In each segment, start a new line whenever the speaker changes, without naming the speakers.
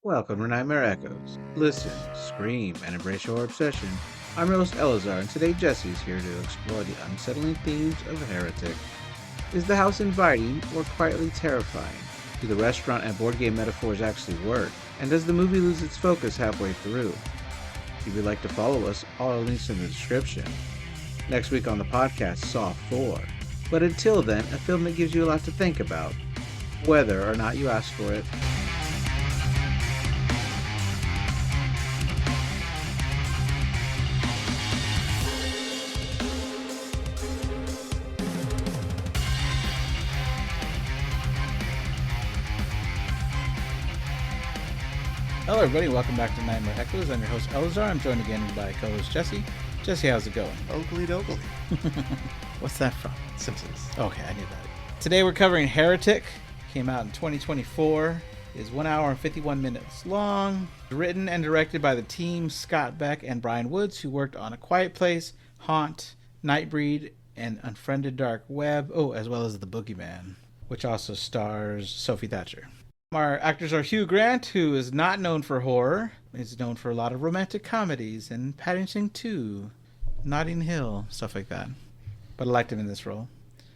Welcome to Nightmare Echoes. Listen, scream, and embrace your obsession. I'm your host Eleazar, and today Jesse's here to explore the unsettling themes of Heretic. Is the house inviting or quietly terrifying? Do the restaurant and board game metaphors actually work? And does the movie lose its focus halfway through? If you'd like to follow us, all our links in the description. Next week on the podcast, Saw 4. But until then, a film that gives you a lot to think about, whether or not you ask for it. Hello, everybody. Welcome back to Nightmare Echoes. I'm your host, Eleazar. I'm joined again by co-host Jesse. Jesse, how's it going?
Oakley dokley.
What's that from?
Simpsons.
Okay, I knew that. Today we're covering Heretic. Came out in 2024. Is 1 hour and 51 minutes long. Written and directed by the team Scott Beck and Brian Woods, who worked on A Quiet Place, Haunt, Nightbreed, and Unfriended Dark Web. Oh, as well as The Boogeyman, which also stars Sophie Thatcher. Our actors are Hugh Grant, who is not known for horror. He's known for a lot of romantic comedies and Paddington 2, Notting Hill, stuff like that. But I liked him in this role.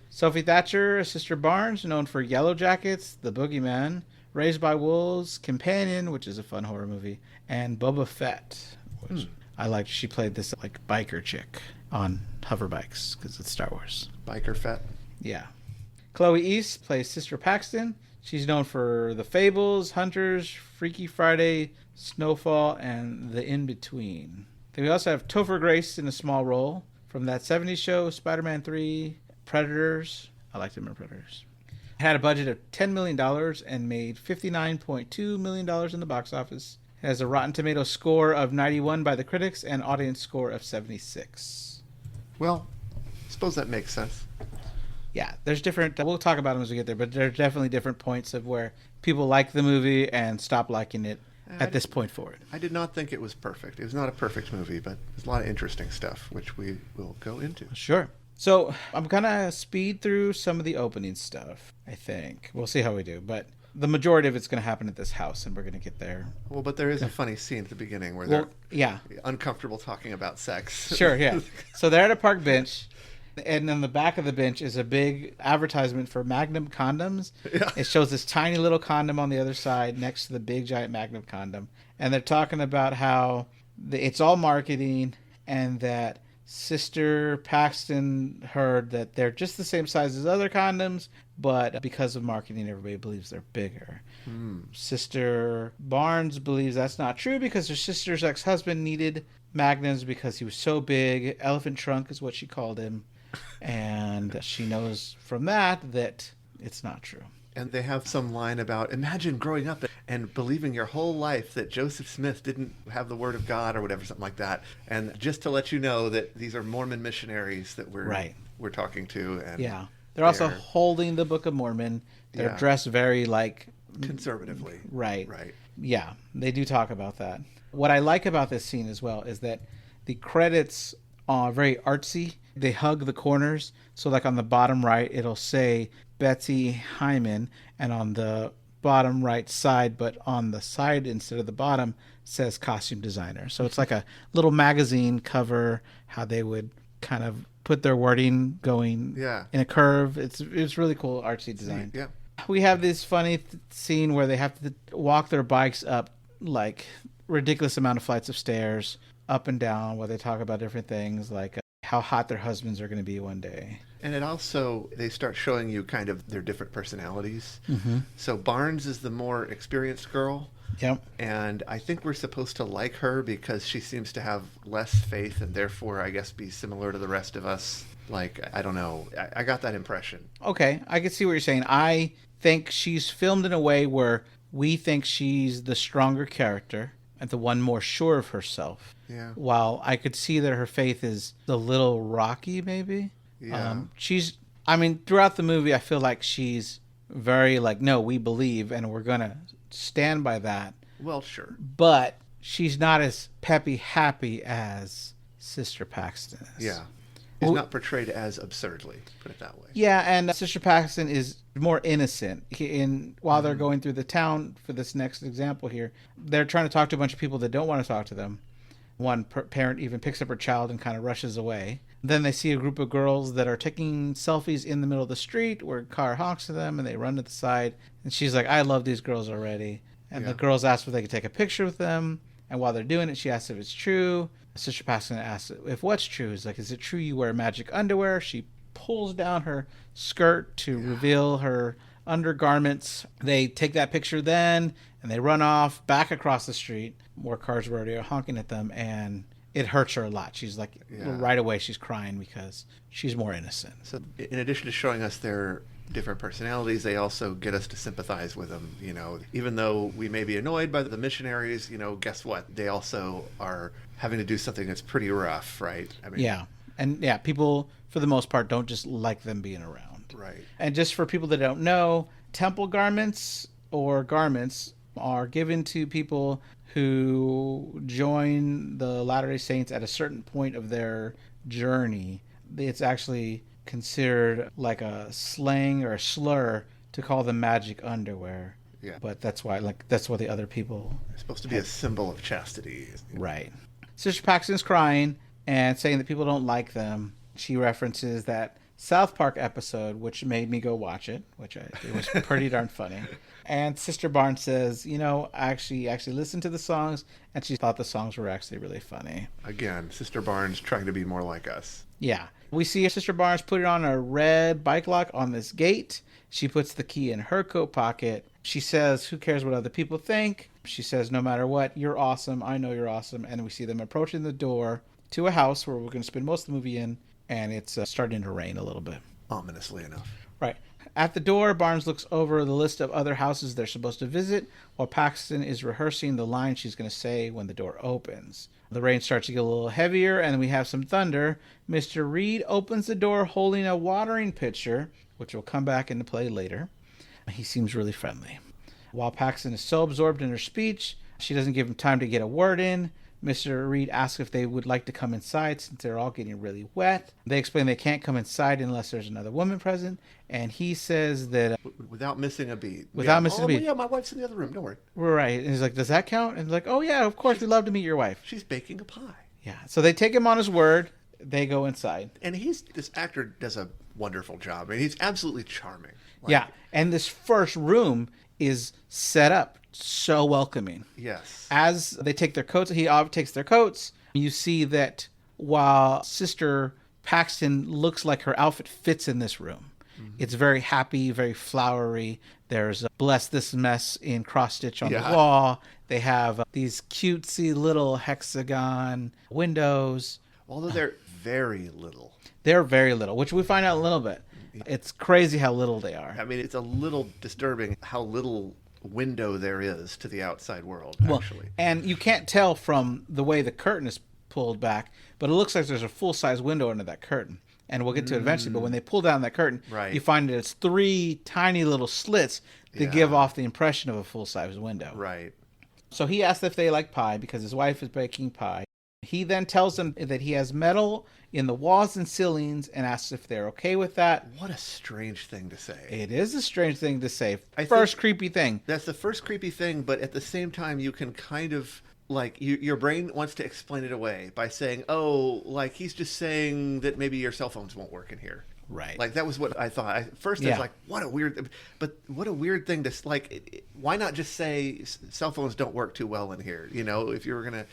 Sophie Thatcher, Sister Barnes, known for Yellow Jackets, The Boogeyman, Raised by Wolves, Companion, which is a fun horror movie, and Boba Fett, which I liked. She played this like biker chick on hover bikes because it's Star Wars.
Biker Fett.
Yeah. Chloe East plays Sister Paxton. She's known for The Fables, Hunters, Freaky Friday, Snowfall, and The In-Between. Then we also have Topher Grace in a small role from That 70s Show, Spider-Man 3, Predators. I liked him in Predators. It had a budget of $10 million and made $59.2 million in the box office. It has a Rotten Tomatoes score of 91 by the critics and audience score of 76.
Well, I suppose that makes sense.
Yeah, there's different, we'll talk about them as we get there, but there's definitely different points of where people like the movie and stop liking it at this point forward.
I did not think it was perfect. It was not a perfect movie, but there's a lot of interesting stuff, which we will go into.
Sure. So I'm going to speed through some of the opening stuff, I think. We'll see how we do, but the majority of it's going to happen at this house, and we're going to get there.
Well, but there is a funny scene at the beginning where they're uncomfortable talking about sex.
Sure, yeah. So they're at a park bench. And on the back of the bench is a big advertisement for Magnum condoms. Yeah. It shows this tiny little condom on the other side next to the big giant Magnum condom. And they're talking about how it's all marketing and that Sister Paxton heard that they're just the same size as other condoms, but because of marketing, everybody believes they're bigger. Sister Barnes believes that's not true because her sister's ex-husband needed Magnums because he was so big. Elephant trunk is what she called him. And she knows from that it's not true.
And they have some line about, imagine growing up and believing your whole life that Joseph Smith didn't have the word of God or whatever, something like that. And just to let you know that these are Mormon missionaries that we're talking to. And
yeah. They're also holding the Book of Mormon. They're dressed very
conservatively.
Right. Yeah, they do talk about that. What I like about this scene as well is that the credits are very artsy. They hug the corners. So like on the bottom right, it'll say Betsy Hyman, and on the bottom right side, but on the side instead of the bottom, says costume designer. So it's like a little magazine cover, how they would kind of put their wording going in a curve. It's really cool artsy design.
Yeah.
We have this funny scene where they have to walk their bikes up like ridiculous amount of flights of stairs, up and down, where they talk about different things like how hot their husbands are going to be one day.
And it also, they start showing you kind of their different personalities. So Barnes is the more experienced girl.
Yep.
And I think we're supposed to like her because she seems to have less faith and therefore, I guess, be similar to the rest of us. Like, I don't know. I got that impression.
Okay, I can see what you're saying. I think she's filmed in a way where we think she's the stronger character and the one more sure of herself.
Yeah.
While I could see that her faith is a little rocky, maybe.
Yeah.
Throughout the movie, I feel like she's very like, no, we believe and we're going to stand by that.
Well, sure.
But she's not as peppy happy as Sister Paxton is.
Yeah. She's not portrayed as absurdly, put it that way.
Yeah, and Sister Paxton is more innocent. While they're going through the town for this next example here, they're trying to talk to a bunch of people that don't want to talk to them. One parent even picks up her child and kind of rushes away. Then they see a group of girls that are taking selfies in the middle of the street where a car honks to them, and they run to the side. And she's like, I love these girls already. And the girls ask if they could take a picture with them. And while they're doing it, she asks if it's true. Sister Paxton asks if what's true. Is like, is it true you wear magic underwear? She pulls down her skirt to reveal her undergarments. They take that picture then, and they run off back across the street. More cars were already honking at them, and it hurts her a lot. She's like, right away she's crying because she's more innocent.
So in addition to showing us their different personalities, they also get us to sympathize with them. Even though we may be annoyed by the missionaries, guess what? They also are having to do something that's pretty rough, right? I mean,
people for the most part don't just like them being around.
Right.
And just for people that don't know, temple garments or garments are given to people who join the Latter-day Saints at a certain point of their journey. It's actually considered like a slang or a slur to call them magic underwear.
Yeah.
But that's why the other people...
It's supposed to be a symbol of chastity.
Right. Sister Paxton's crying and saying that people don't like them. She references that South Park episode, which made me go watch it, it was pretty darn funny. And Sister Barnes says, I actually listened to the songs, and she thought the songs were actually really funny.
Again, Sister Barnes trying to be more like us.
Yeah. We see Sister Barnes put it on a red bike lock on this gate. She puts the key in her coat pocket. She says, who cares what other people think? She says, no matter what, you're awesome. I know you're awesome. And we see them approaching the door to a house where we're going to spend most of the movie in, and it's starting to rain a little bit.
Ominously enough.
Right. At the door, Barnes looks over the list of other houses they're supposed to visit while Paxton is rehearsing the line she's going to say when the door opens. The rain starts to get a little heavier, and we have some thunder. Mr. Reed opens the door holding a watering pitcher, which will come back into play later. He seems really friendly. While Paxton is so absorbed in her speech, she doesn't give him time to get a word in. Mr. Reed asks if they would like to come inside since they're all getting really wet. They explain they can't come inside unless there's another woman present, and he says that...
without missing a beat.
Missing a beat.
Yeah, my wife's in the other room, don't worry.
Right, and he's like, does that count? And he's like, oh yeah, of course, we'd love to meet your wife.
She's baking a pie.
Yeah, so they take him on his word. They go inside.
And this actor does a wonderful job. I mean, he's absolutely charming.
Yeah, and this first room is set up so welcoming.
Yes.
As they take their coats, he takes their coats. You see that while Sister Paxton looks like her outfit fits in this room. It's very happy, very flowery. There's bless this mess in cross stitch on the wall. They have these cutesy little hexagon windows.
Although they're very little.
They're very little, which we find out in a little bit. It's crazy how little they are.
I mean, it's a little disturbing how little window there is to the outside world, actually.
And you can't tell from the way the curtain is pulled back, but it looks like there's a full-size window under that curtain. And we'll get to it eventually, but when they pull down that curtain, you find that it's 3 tiny little slits that give off the impression of a full-size window.
Right.
So he asks if they like pie because his wife is baking pie. He then tells them that he has metal in the walls and ceilings and asks if they're okay with that.
What a strange thing to say.
It is a strange thing to say.
I
First
think
creepy thing.
That's the first creepy thing, but at the same time, you can kind of, like, your brain wants to explain it away by saying, oh, like, he's just saying that maybe your cell phones won't work in here.
Right.
Like, that was what I thought. First, I was like, what a weird thing to, like, why not just say cell phones don't work too well in here? If you were going to...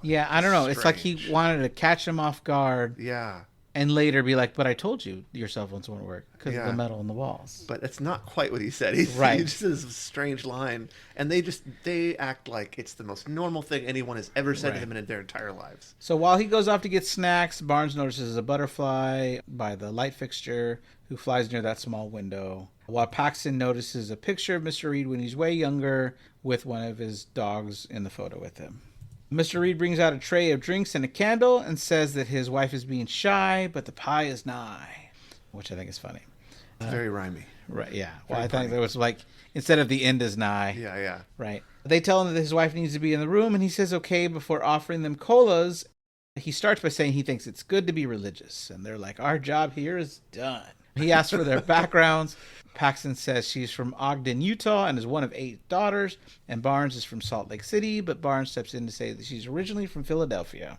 Yeah, I don't know. Strange. It's like he wanted to catch him off guard.
Yeah.
And later be like, but I told you your cell phones won't work because of the metal in the walls.
But it's not quite what he said. He just says a strange line. And they act like it's the most normal thing anyone has ever said to them in their entire lives.
So while he goes off to get snacks, Barnes notices a butterfly by the light fixture who flies near that small window. While Paxton notices a picture of Mr. Reed when he's way younger with one of his dogs in the photo with him. Mr. Reed brings out a tray of drinks and a candle and says that his wife is being shy, but the pie is nigh, which I think is funny.
It's very rhymey.
Right, yeah. Well, I think it was like, instead of the end is nigh.
Yeah.
Right. They tell him that his wife needs to be in the room, and he says okay before offering them colas. He starts by saying he thinks it's good to be religious, and they're like, our job here is done. He asks for their backgrounds. Paxton says she's from Ogden, Utah, and is one of 8 daughters, and Barnes is from Salt Lake City, but Barnes steps in to say that she's originally from Philadelphia.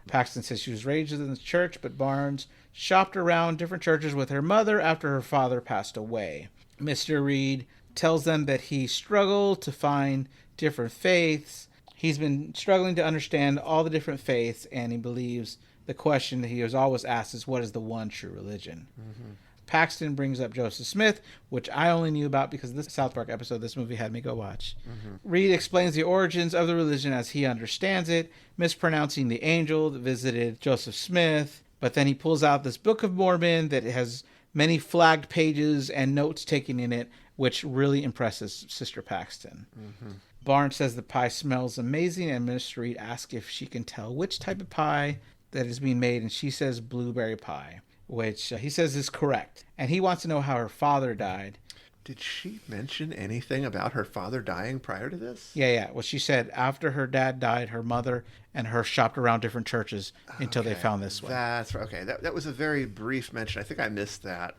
Paxton says she was raised in the church, but Barnes shopped around different churches with her mother after her father passed away. Mr. Reed tells them that he struggled to find different faiths. He's been struggling to understand all the different faiths, and he believes the question that he was always asked is, what is the one true religion? Mm-hmm. Paxton brings up Joseph Smith, which I only knew about because this South Park episode this movie had me go watch. Mm-hmm. Reed explains the origins of the religion as he understands it, mispronouncing the angel that visited Joseph Smith, but then he pulls out this Book of Mormon that has many flagged pages and notes taken in it, which really impresses Sister Paxton. Mm-hmm. Barnes says the pie smells amazing, and Mr. Reed asks if she can tell which type of pie that is being made, and she says blueberry pie, which he says is correct. And he wants to know how her father died.
Did she mention anything about her father dying prior to this?
Yeah. Well, she said after her dad died, her mother and her shopped around different churches until they found this one.
That's right. Okay, that was a very brief mention. I think I missed that.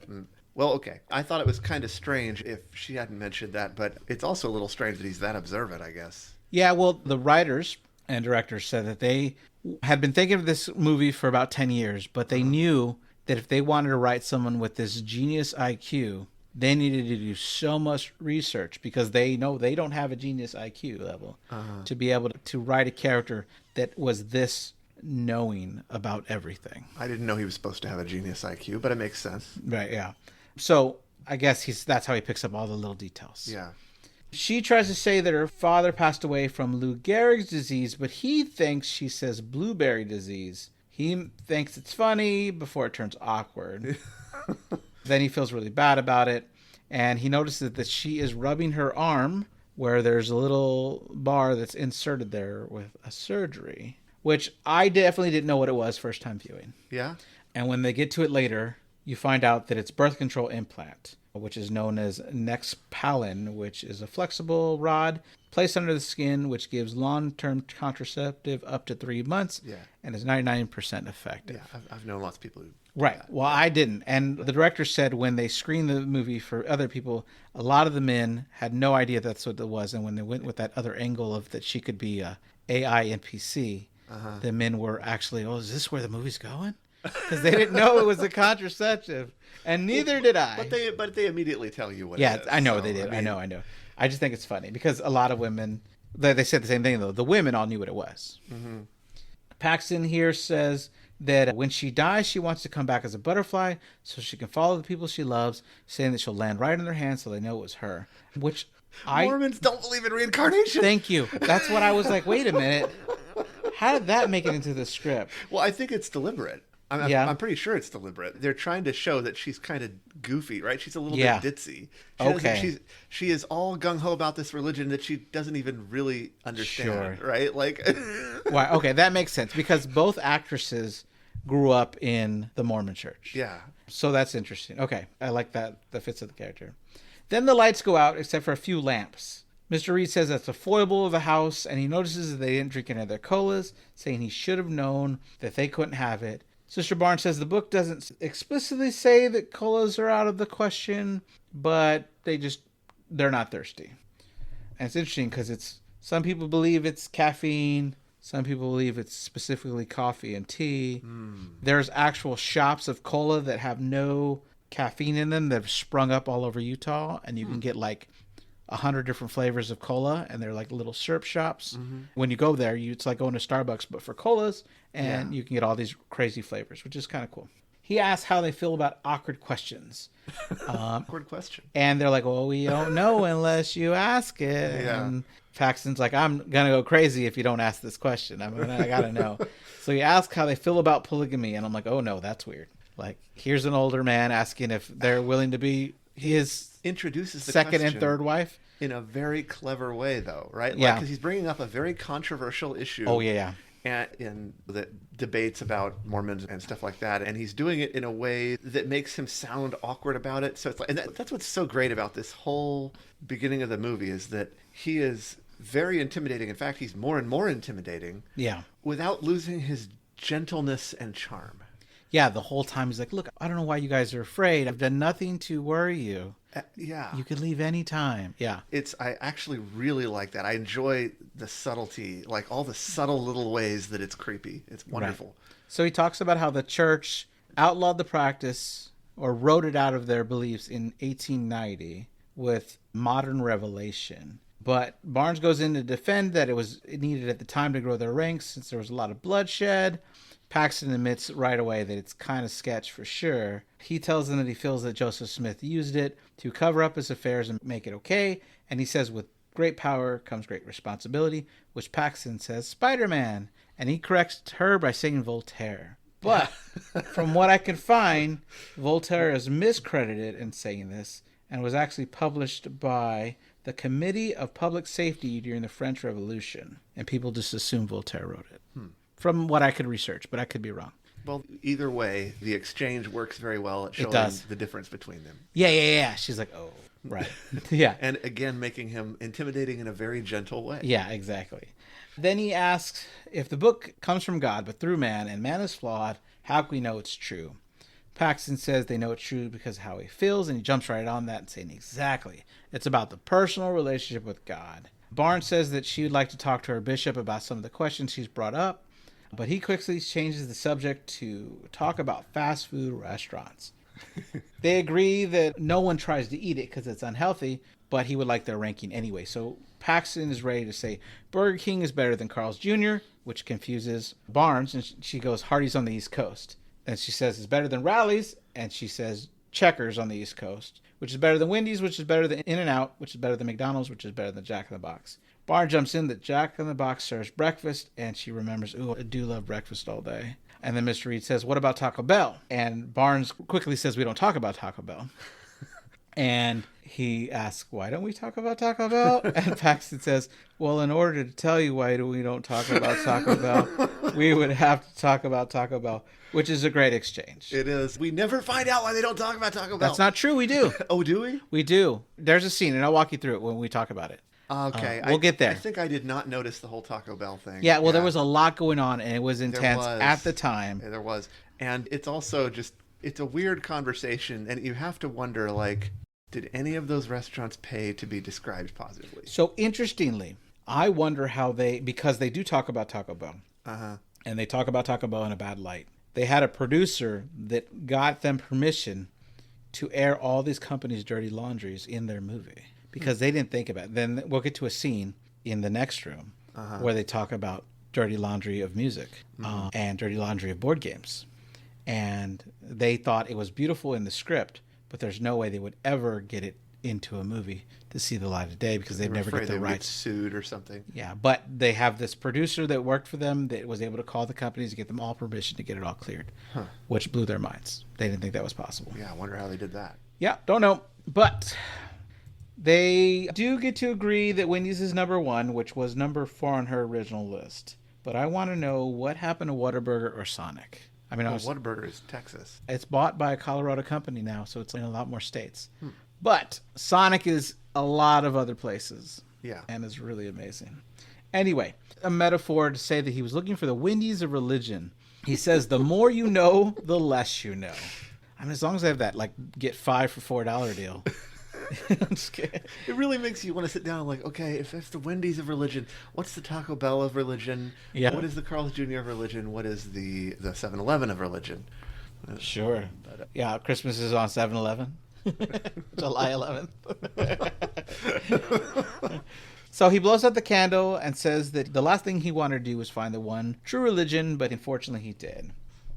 Well, okay. I thought it was kind of strange if she hadn't mentioned that, but it's also a little strange that he's that observant, I guess.
Yeah, well, the writers and directors said that they had been thinking of this movie for about 10 years, but they knew that if they wanted to write someone with this genius IQ, they needed to do so much research because they know they don't have a genius IQ level to be able to write a character that was this knowing about everything.
I didn't know he was supposed to have a genius IQ, but it makes sense.
Right, yeah. So I guess that's how he picks up all the little details.
Yeah.
She tries to say that her father passed away from Lou Gehrig's disease, but he thinks she says blueberry disease. He thinks it's funny before it turns awkward. Then he feels really bad about it, and he notices that she is rubbing her arm where there's a little bar that's inserted there with a surgery, which I definitely didn't know what it was first time viewing.
Yeah?
And when they get to it later, you find out that it's birth control implant, which is known as Nexpalin, which is a flexible rod placed under the skin, which gives long-term contraceptive up to 3 months, and is 99% effective.
Yeah, I've known lots of people who...
Right. Well, I didn't. And the director said when they screened the movie for other people, a lot of the men had no idea that's what it was. And when they went with that other angle of that she could be a AI NPC, the men were actually, oh, is this where the movie's going? Because they didn't know it was a contraceptive. And neither did I.
But they immediately tell you what it is.
Yeah, I know they did. I know. I just think it's funny because a lot of women, they said the same thing, though. The women all knew what it was. Mm-hmm. Paxton here says that when she dies, she wants to come back as a butterfly so she can follow the people she loves, saying that she'll land right in their hands so they know it was her. Which
Mormons don't believe in reincarnation.
Thank you. That's what I was like, wait a minute. How did that make it into the script?
Well, I think it's deliberate. I'm pretty sure it's deliberate. They're trying to show that she's kind of goofy, right? She's a little bit ditzy. She is all gung-ho about this religion that she doesn't even really understand, right? Like,
Why? Okay, that makes sense because both actresses grew up in the Mormon church.
Yeah.
So that's interesting. Okay, I like that. That fits with the character. Then the lights go out except for a few lamps. Mr. Reed says that's a foible of the house, and he notices that they didn't drink any of their colas, saying he should have known that they couldn't have it. Sister Barnes says the book doesn't explicitly say that colas are out of the question, but they're not thirsty. And it's interesting because some people believe it's caffeine, some people believe it's specifically coffee and tea. There's actual shops of cola that have no caffeine in them that have sprung up all over Utah, and you can get like 100 different flavors of cola, and they're like little syrup shops. Mm-hmm. When you go there, it's like going to Starbucks, but for colas, and you can get all these crazy flavors, which is kind of cool. He asks how they feel about awkward questions.
Awkward question.
And they're like, well, we don't know unless you ask it.
Yeah.
And Paxton's like, I'm going to go crazy if you don't ask this question. I got to know. So he asks how they feel about polygamy, and I'm like, oh, no, that's weird. Like, here's an older man asking if they're willing to be his
introduces the
second and third wife
in a very clever way, though, right?
Yeah,
because he's bringing up a very controversial issue.
Oh yeah,
and in the debates about Mormons and stuff like that, and he's doing it in a way that makes him sound awkward about it. So it's like, and that's what's so great about this whole beginning of the movie is that he is very intimidating. In fact, he's more and more intimidating.
Yeah,
without losing his gentleness and charm.
Yeah, the whole time he's like, look, I don't know why you guys are afraid. I've done nothing to worry you.
Yeah.
You can leave any time. Yeah.
I actually really like that. I enjoy the subtlety, like all the subtle little ways that it's creepy. It's wonderful.
Right. So he talks about how the church outlawed the practice or wrote it out of their beliefs in 1890 with modern revelation. But Barnes goes in to defend that it needed at the time to grow their ranks since there was a lot of bloodshed. Paxton admits right away that it's kind of sketch for sure. He tells them that he feels that Joseph Smith used it to cover up his affairs and make it okay. And he says with great power comes great responsibility, which Paxton says Spider-Man. And he corrects her by saying Voltaire. But from what I can find, Voltaire is miscredited in saying this and was actually published by the Committee of Public Safety during the French Revolution. And people just assume Voltaire wrote it. From what I could research, but I could be wrong.
Well, either way, the exchange works very well at showing the difference between them.
Yeah. She's like, oh, right. Yeah.
And again, making him intimidating in a very gentle way.
Yeah, exactly. Then he asks, if the book comes from God, but through man, and man is flawed, how can we know it's true? Paxton says they know it's true because of how he feels, and he jumps right on that and saying, exactly. It's about the personal relationship with God. Barnes says that she would like to talk to her bishop about some of the questions she's brought up, but he quickly changes the subject to talk about fast food restaurants. They agree that no one tries to eat it because it's unhealthy, but he would like their ranking anyway. So Paxton is ready to say Burger King is better than Carl's Jr., which confuses Barnes, and she goes Hardee's on the East Coast. And she says it's better than Rally's, and she says Checkers on the East Coast, which is better than Wendy's, which is better than In-N-Out, which is better than McDonald's, which is better than Jack in the Box. Barnes jumps in that Jack in the Box serves breakfast, and she remembers, ooh, I do love breakfast all day. And then Mr. Reed says, what about Taco Bell? And Barnes quickly says, we don't talk about Taco Bell. And he asks, why don't we talk about Taco Bell? And Paxton says, well, in order to tell you why we don't talk about Taco Bell, we would have to talk about Taco Bell, which is a great exchange.
It is. We never find out why they don't talk about Taco Bell.
That's not true. We do.
Oh, do we?
We do. There's a scene, and I'll walk you through it when we talk about it.
Okay.
We'll get there.
I think I did not notice the whole Taco Bell thing.
Yeah, well, there was a lot going on, and it was intense at the time.
Yeah, there was. And it's also just, it's a weird conversation, and you have to wonder, like, did any of those restaurants pay to be described positively?
So, interestingly, I wonder how because they do talk about Taco Bell, and they talk about Taco Bell in a bad light. They had a producer that got them permission to air all these companies' dirty laundries in their movie because they didn't think about it. Then we'll get to a scene in the next room where they talk about dirty laundry of music and dirty laundry of board games. And they thought it was beautiful in the script, but there's no way they would ever get it into a movie to see the light of day because they'd never get the rights.
Get sued or something.
Yeah, but they have this producer that worked for them that was able to call the companies to get them all permission to get it all cleared, which blew their minds. They didn't think that was possible.
Yeah, I wonder how they did that.
Yeah, don't know. But they do get to agree that Wendy's is number one, which was number 4 on her original list. But I want to know what happened to Whataburger or Sonic. I mean,
Whataburger is Texas.
It's bought by a Colorado company now, so it's in a lot more states. But Sonic is a lot of other places.
Yeah.
And is really amazing. Anyway, a metaphor to say that he was looking for the Wendy's of religion. He says, the more you know, the less you know. I mean, as long as I have that, like, get 5 for $4 deal. I'm just kidding.
It really makes you want to sit down and like, okay, if it's the Wendy's of religion, what's the Taco Bell of religion?
Yeah.
What is the Carl's Jr. of religion? What is the 7-Eleven of religion?
Sure. Yeah, Christmas is on 7-Eleven. July 11th. So he blows out the candle and says that the last thing he wanted to do was find the one true religion, but unfortunately he did.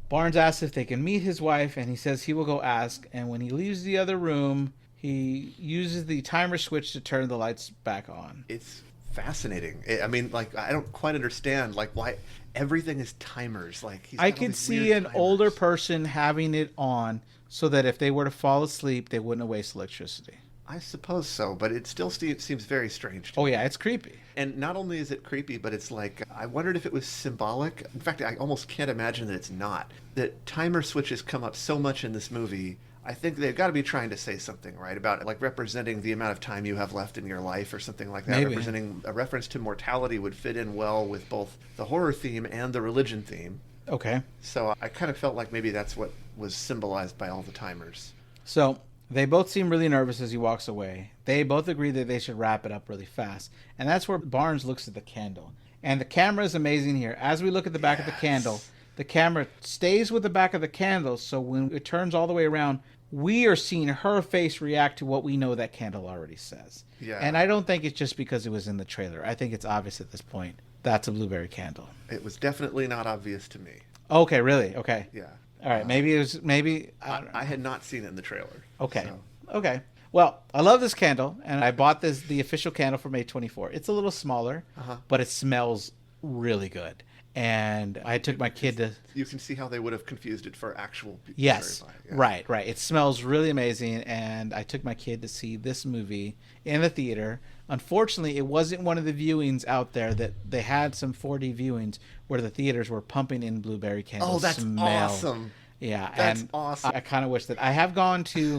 Barnes asks if they can meet his wife, and he says he will go ask, and when he leaves the other room, he uses the timer switch to turn the lights back on.
It's fascinating. I mean, like, I don't quite understand, like, why everything is timers. Like,
I could see an older person having it on so that if they were to fall asleep, they wouldn't waste electricity.
I suppose so, but it still seems very strange to
me.
me.
Yeah, it's creepy.
And not only is it creepy, but it's like, I wondered if it was symbolic. In fact, I almost can't imagine that it's not. That timer switches come up so much in this movie. I think they've got to be trying to say something, right? About, like, representing the amount of time you have left in your life or something like that.
Maybe.
Representing a reference to mortality would fit in well with both the horror theme and the religion theme.
Okay.
So I kind of felt like maybe that's what was symbolized by all the timers.
So they both seem really nervous as he walks away. They both agree that they should wrap it up really fast. And that's where Barnes looks at the candle. And the camera is amazing here. As we look at the back of the candle, the camera stays with the back of the candle. So when it turns all the way around, we are seeing her face react to what we know that candle already says.
Yeah.
And I don't think it's just because it was in the trailer. I think it's obvious at this point. That's a blueberry candle.
It was definitely not obvious to me.
Okay, really? Okay.
Yeah.
All right. Maybe it was, maybe.
I had not seen it in the trailer.
Okay.
So.
Okay. Well, I love this candle, and I bought the official candle for May 24. It's a little smaller, but it smells really good. And I took my kid to...
You can see how they would have confused it for actual...
Yes, right. It smells really amazing, and I took my kid to see this movie in the theater. Unfortunately, it wasn't one of the viewings out there that they had some 4D viewings where the theaters were pumping in blueberry candles.
Oh, that's awesome.
Yeah.
That's awesome.
I kind of wish that... I have gone to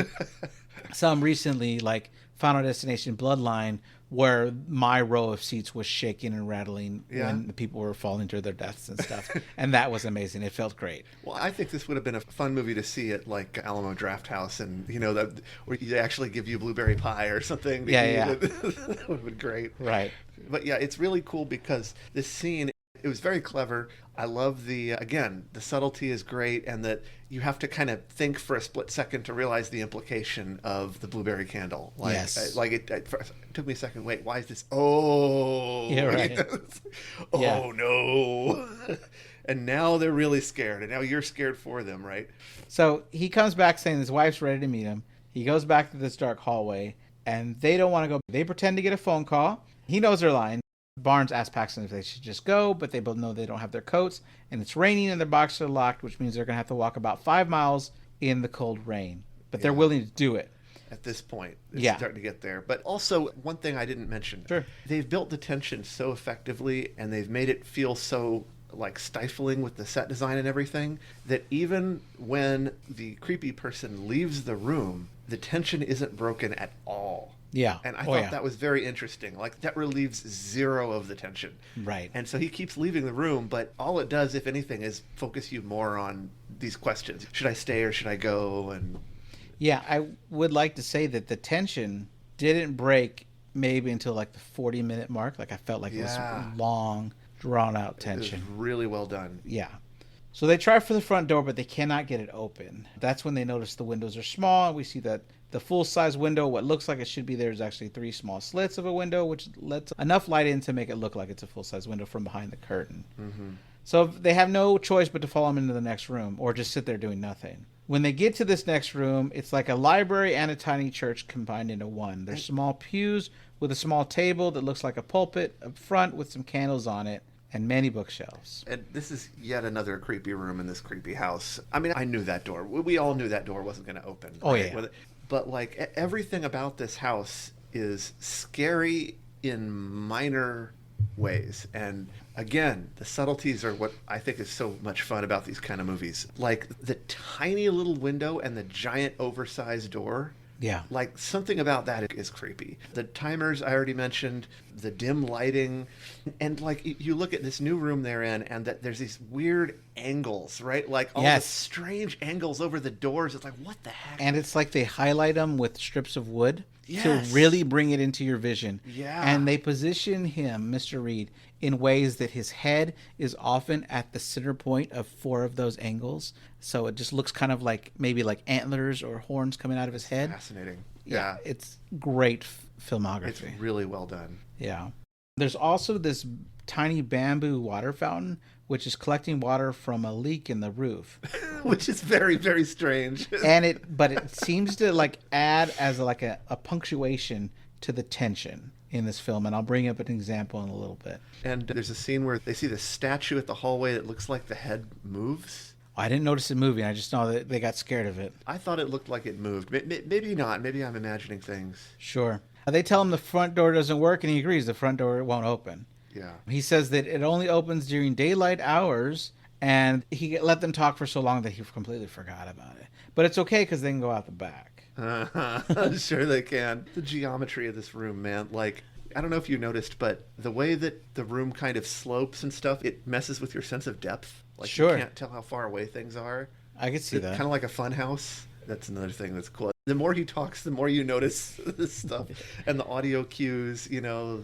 some recently, like Final Destination Bloodline, where my row of seats was shaking and rattling when the people were falling to their deaths and stuff. And that was amazing. It felt great.
Well, I think this would have been a fun movie to see at like Alamo Draft House, and that where they actually give you blueberry pie or something.
Yeah.
That would have been great.
Right.
But yeah, it's really cool because this scene, it was very clever. I love the subtlety is great, and that you have to kind of think for a split second to realize the implication of the blueberry candle. Like,
yes.
It took me a second. Wait, why is this? Oh,
yeah, right.
Oh no. And now they're really scared, and now you're scared for them, right?
So he comes back saying his wife's ready to meet him. He goes back to this dark hallway, and they don't want to go. They pretend to get a phone call. He knows they're lying. Barnes asks Paxton if they should just go, but they both know they don't have their coats, and it's raining and their boxes are locked, which means they're going to have to walk about 5 miles in the cold rain. But they're willing to do it.
At this point, it's starting to get there. But also, one thing I didn't mention.
Sure.
They've built the tension so effectively, and they've made it feel so like stifling with the set design and everything, that even when the creepy person leaves the room, the tension isn't broken at all.
Yeah.
And I thought that was very interesting. Like, that relieves zero of the tension.
Right.
And so he keeps leaving the room, but all it does, if anything, is focus you more on these questions. Should I stay or should I go? And
yeah, I would like to say that the tension didn't break maybe until like the 40-minute mark. Like, I felt like it was long, drawn-out tension.
It was really well done.
Yeah. So they try for the front door, but they cannot get it open. That's when they notice the windows are small. We see that the full-size window, what looks like it should be there, is actually 3 small slits of a window, which lets enough light in to make it look like it's a full-size window from behind the curtain. Mm-hmm. So they have no choice but to follow him into the next room or just sit there doing nothing. When they get to this next room, it's like a library and a tiny church combined into one. There's small pews with a small table that looks like a pulpit up front with some candles on it, and many bookshelves.
And this is yet another creepy room in this creepy house. I mean, I knew that door. We all knew that door wasn't going to open.
Oh, right? Yeah.
But, like, everything about this house is scary in minor ways. And, again, the subtleties are what I think is so much fun about these kind of movies. Like, the tiny little window and the giant oversized door.
Yeah.
Like, something about that is creepy. The timers I already mentioned, the dim lighting, and, like, you look at this new room they're in, and that there's these weird angles, right? Like, all the strange angles over the doors. It's like, what the heck?
And it's like they highlight them with strips of wood to really bring it into your vision.
Yeah.
And they position him, Mr. Reed, in ways that his head is often at the center point of 4 of those angles. So it just looks kind of like maybe like antlers or horns coming out of his head.
Fascinating.
Yeah. It's great filmography.
It's really well done.
Yeah. There's also this tiny bamboo water fountain, which is collecting water from a leak in the roof.
Which is very, very strange.
But it seems to like add as like a punctuation to the tension in this film, and I'll bring up an example in a little bit.
And there's a scene where they see the statue at the hallway that looks like the head moves.
I didn't notice it moving. I just know that they got scared of it.
I thought it looked like it moved. Maybe not. Maybe I'm imagining things.
Sure. They tell him the front door doesn't work, and he agrees the front door won't open.
Yeah.
He says that it only opens during daylight hours, and he let them talk for so long that he completely forgot about it. But it's okay because they can go out the back.
Sure they can. The geometry of this room, man. Like, I don't know if you noticed, but the way that the room kind of slopes and stuff, it messes with your sense of depth. Like
Sure.
you can't tell how far away things are.
I could see that.
Kind of like a fun house. That's another thing that's cool. The more he talks, the more you notice this stuff and the audio cues,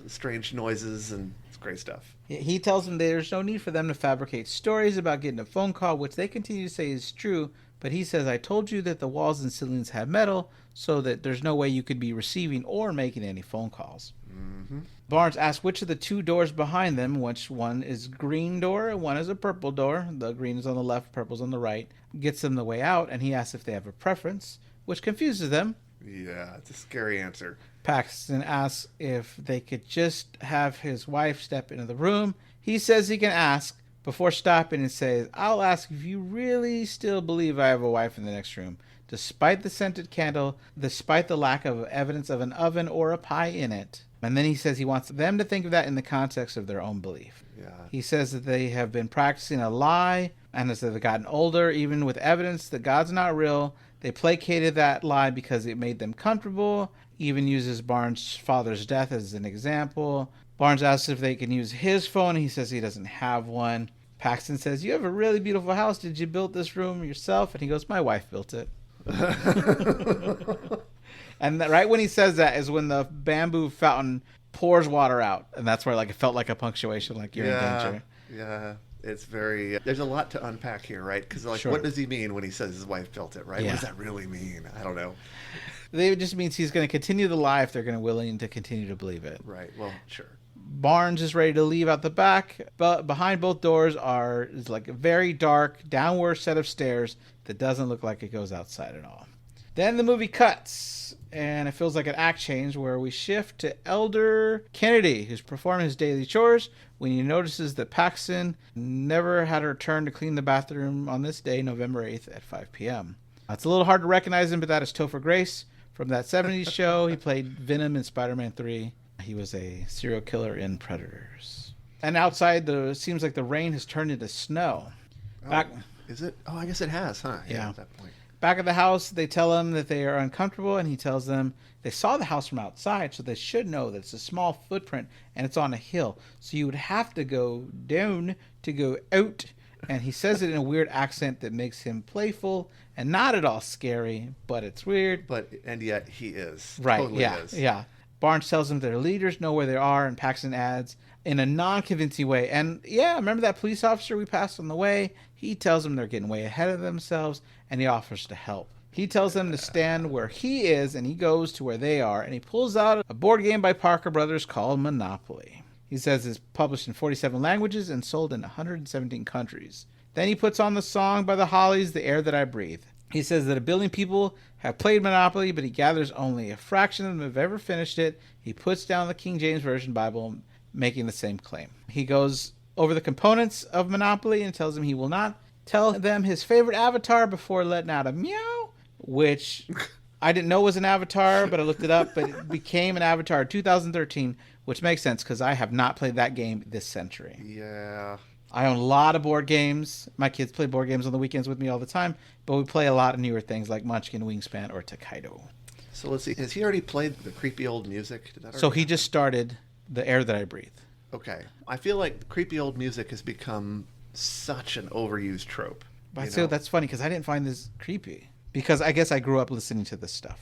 strange noises, and it's great stuff.
He tells them there's no need for them to fabricate stories about getting a phone call, which they continue to say is true. But he says, I told you that the walls and ceilings have metal, so that there's no way you could be receiving or making any phone calls.
Mm-hmm.
Barnes asks which of the two doors behind them, which one is green door and one is a purple door. The green is on the left, purple's on the right. Gets them the way out, and he asks if they have a preference, which confuses them.
Yeah, it's a scary answer.
Paxton asks if they could just have his wife step into the room. He says he can ask before stopping and says, I'll ask if you really still believe I have a wife in the next room, despite the scented candle, despite the lack of evidence of an oven or a pie in it. And then he says he wants them to think of that in the context of their own belief.
Yeah.
He says that they have been practicing a lie, and as they've gotten older, even with evidence that God's not real, they placated that lie because it made them comfortable. Even uses Barnes' father's death as an example. Barnes asks if they can use his phone. He says he doesn't have one. Paxton says, you have a really beautiful house. Did you build this room yourself? And he goes, my wife built it. And right when he says that is when the bamboo fountain pours water out. And that's where it felt like a punctuation, like you're in danger.
Yeah. It's very... there's a lot to unpack here, right? Because,
Sure.
What does he mean when he says his wife built it, right?
Yeah.
What does that really mean? I don't know.
It just means he's going to continue the lie if they're going to willing to continue to believe it.
Right. Well, sure.
Barnes is ready to leave out the back, but behind both doors is a very dark, downward set of stairs that doesn't look like it goes outside at all. Then the movie cuts, and it feels like an act change where we shift to Elder Kennedy, who's performing his daily chores when he notices that Paxton never had her turn to clean the bathroom on this day, November 8th at 5 p.m. It's a little hard to recognize him, but that is Topher Grace from that 70s show. He played Venom in Spider-Man 3. He was a serial killer in Predators. And outside, it seems like the rain has turned into snow.
Is it? Oh, I guess it has, huh?
Yeah.
At that point.
Back at the house, they tell him that they are uncomfortable, and he tells them they saw the house from outside, so they should know that it's a small footprint, and it's on a hill. So you would have to go down to go out. And he says it in a weird accent that makes him playful and not at all scary, but it's weird.
And yet he is.
Right,
Totally
yeah,
is.
yeah. Barnes tells them their leaders know where they are, and Paxton adds in a non-convincing way. And yeah, remember that police officer we passed on the way? He tells them they're getting way ahead of themselves, and he offers to help. He tells them to stand where he is, and he goes to where they are, and he pulls out a board game by Parker Brothers called Monopoly. He says it's published in 47 languages and sold in 117 countries. Then he puts on the song by the Hollies, The Air That I Breathe. He says that 1 billion people have played Monopoly, but he gathers only a fraction of them have ever finished it. He puts down the King James Version Bible, making the same claim. He goes over the components of Monopoly and tells them he will not tell them his favorite avatar before letting out a meow, which I didn't know was an avatar, but I looked it up, but it became an avatar in 2013, which makes sense because I have not played that game this century.
Yeah.
I own a lot of board games. My kids play board games on the weekends with me all the time, but we play a lot of newer things like Munchkin, Wingspan, or Takedo.
So let's see. Has he already played the creepy old music?
So he just started The Air That I Breathe.
Okay. I feel like creepy old music has become such an overused trope.
But so that's funny because I didn't find this creepy. Because I guess I grew up listening to this stuff.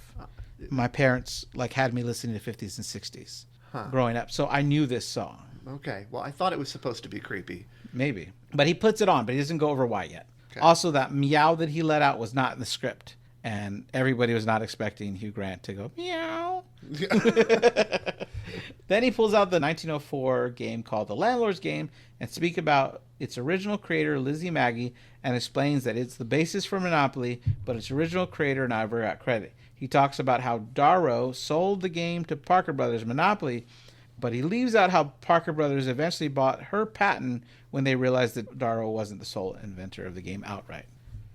My parents had me listening to 50s and 60s growing up. So I knew this song.
Okay. Well, I thought it was supposed to be creepy.
Maybe. But he puts it on, but he doesn't go over why yet.
Okay.
Also, that meow that he let out was not in the script. And everybody was not expecting Hugh Grant to go, meow. Then he pulls out the 1904 game called The Landlord's Game and speak about its original creator, Lizzie Maggie, and explains that it's the basis for Monopoly, but its original creator never got credit. He talks about how Darrow sold the game to Parker Brothers Monopoly, but he leaves out how Parker Brothers eventually bought her patent when they realized that Darrow wasn't the sole inventor of the game outright.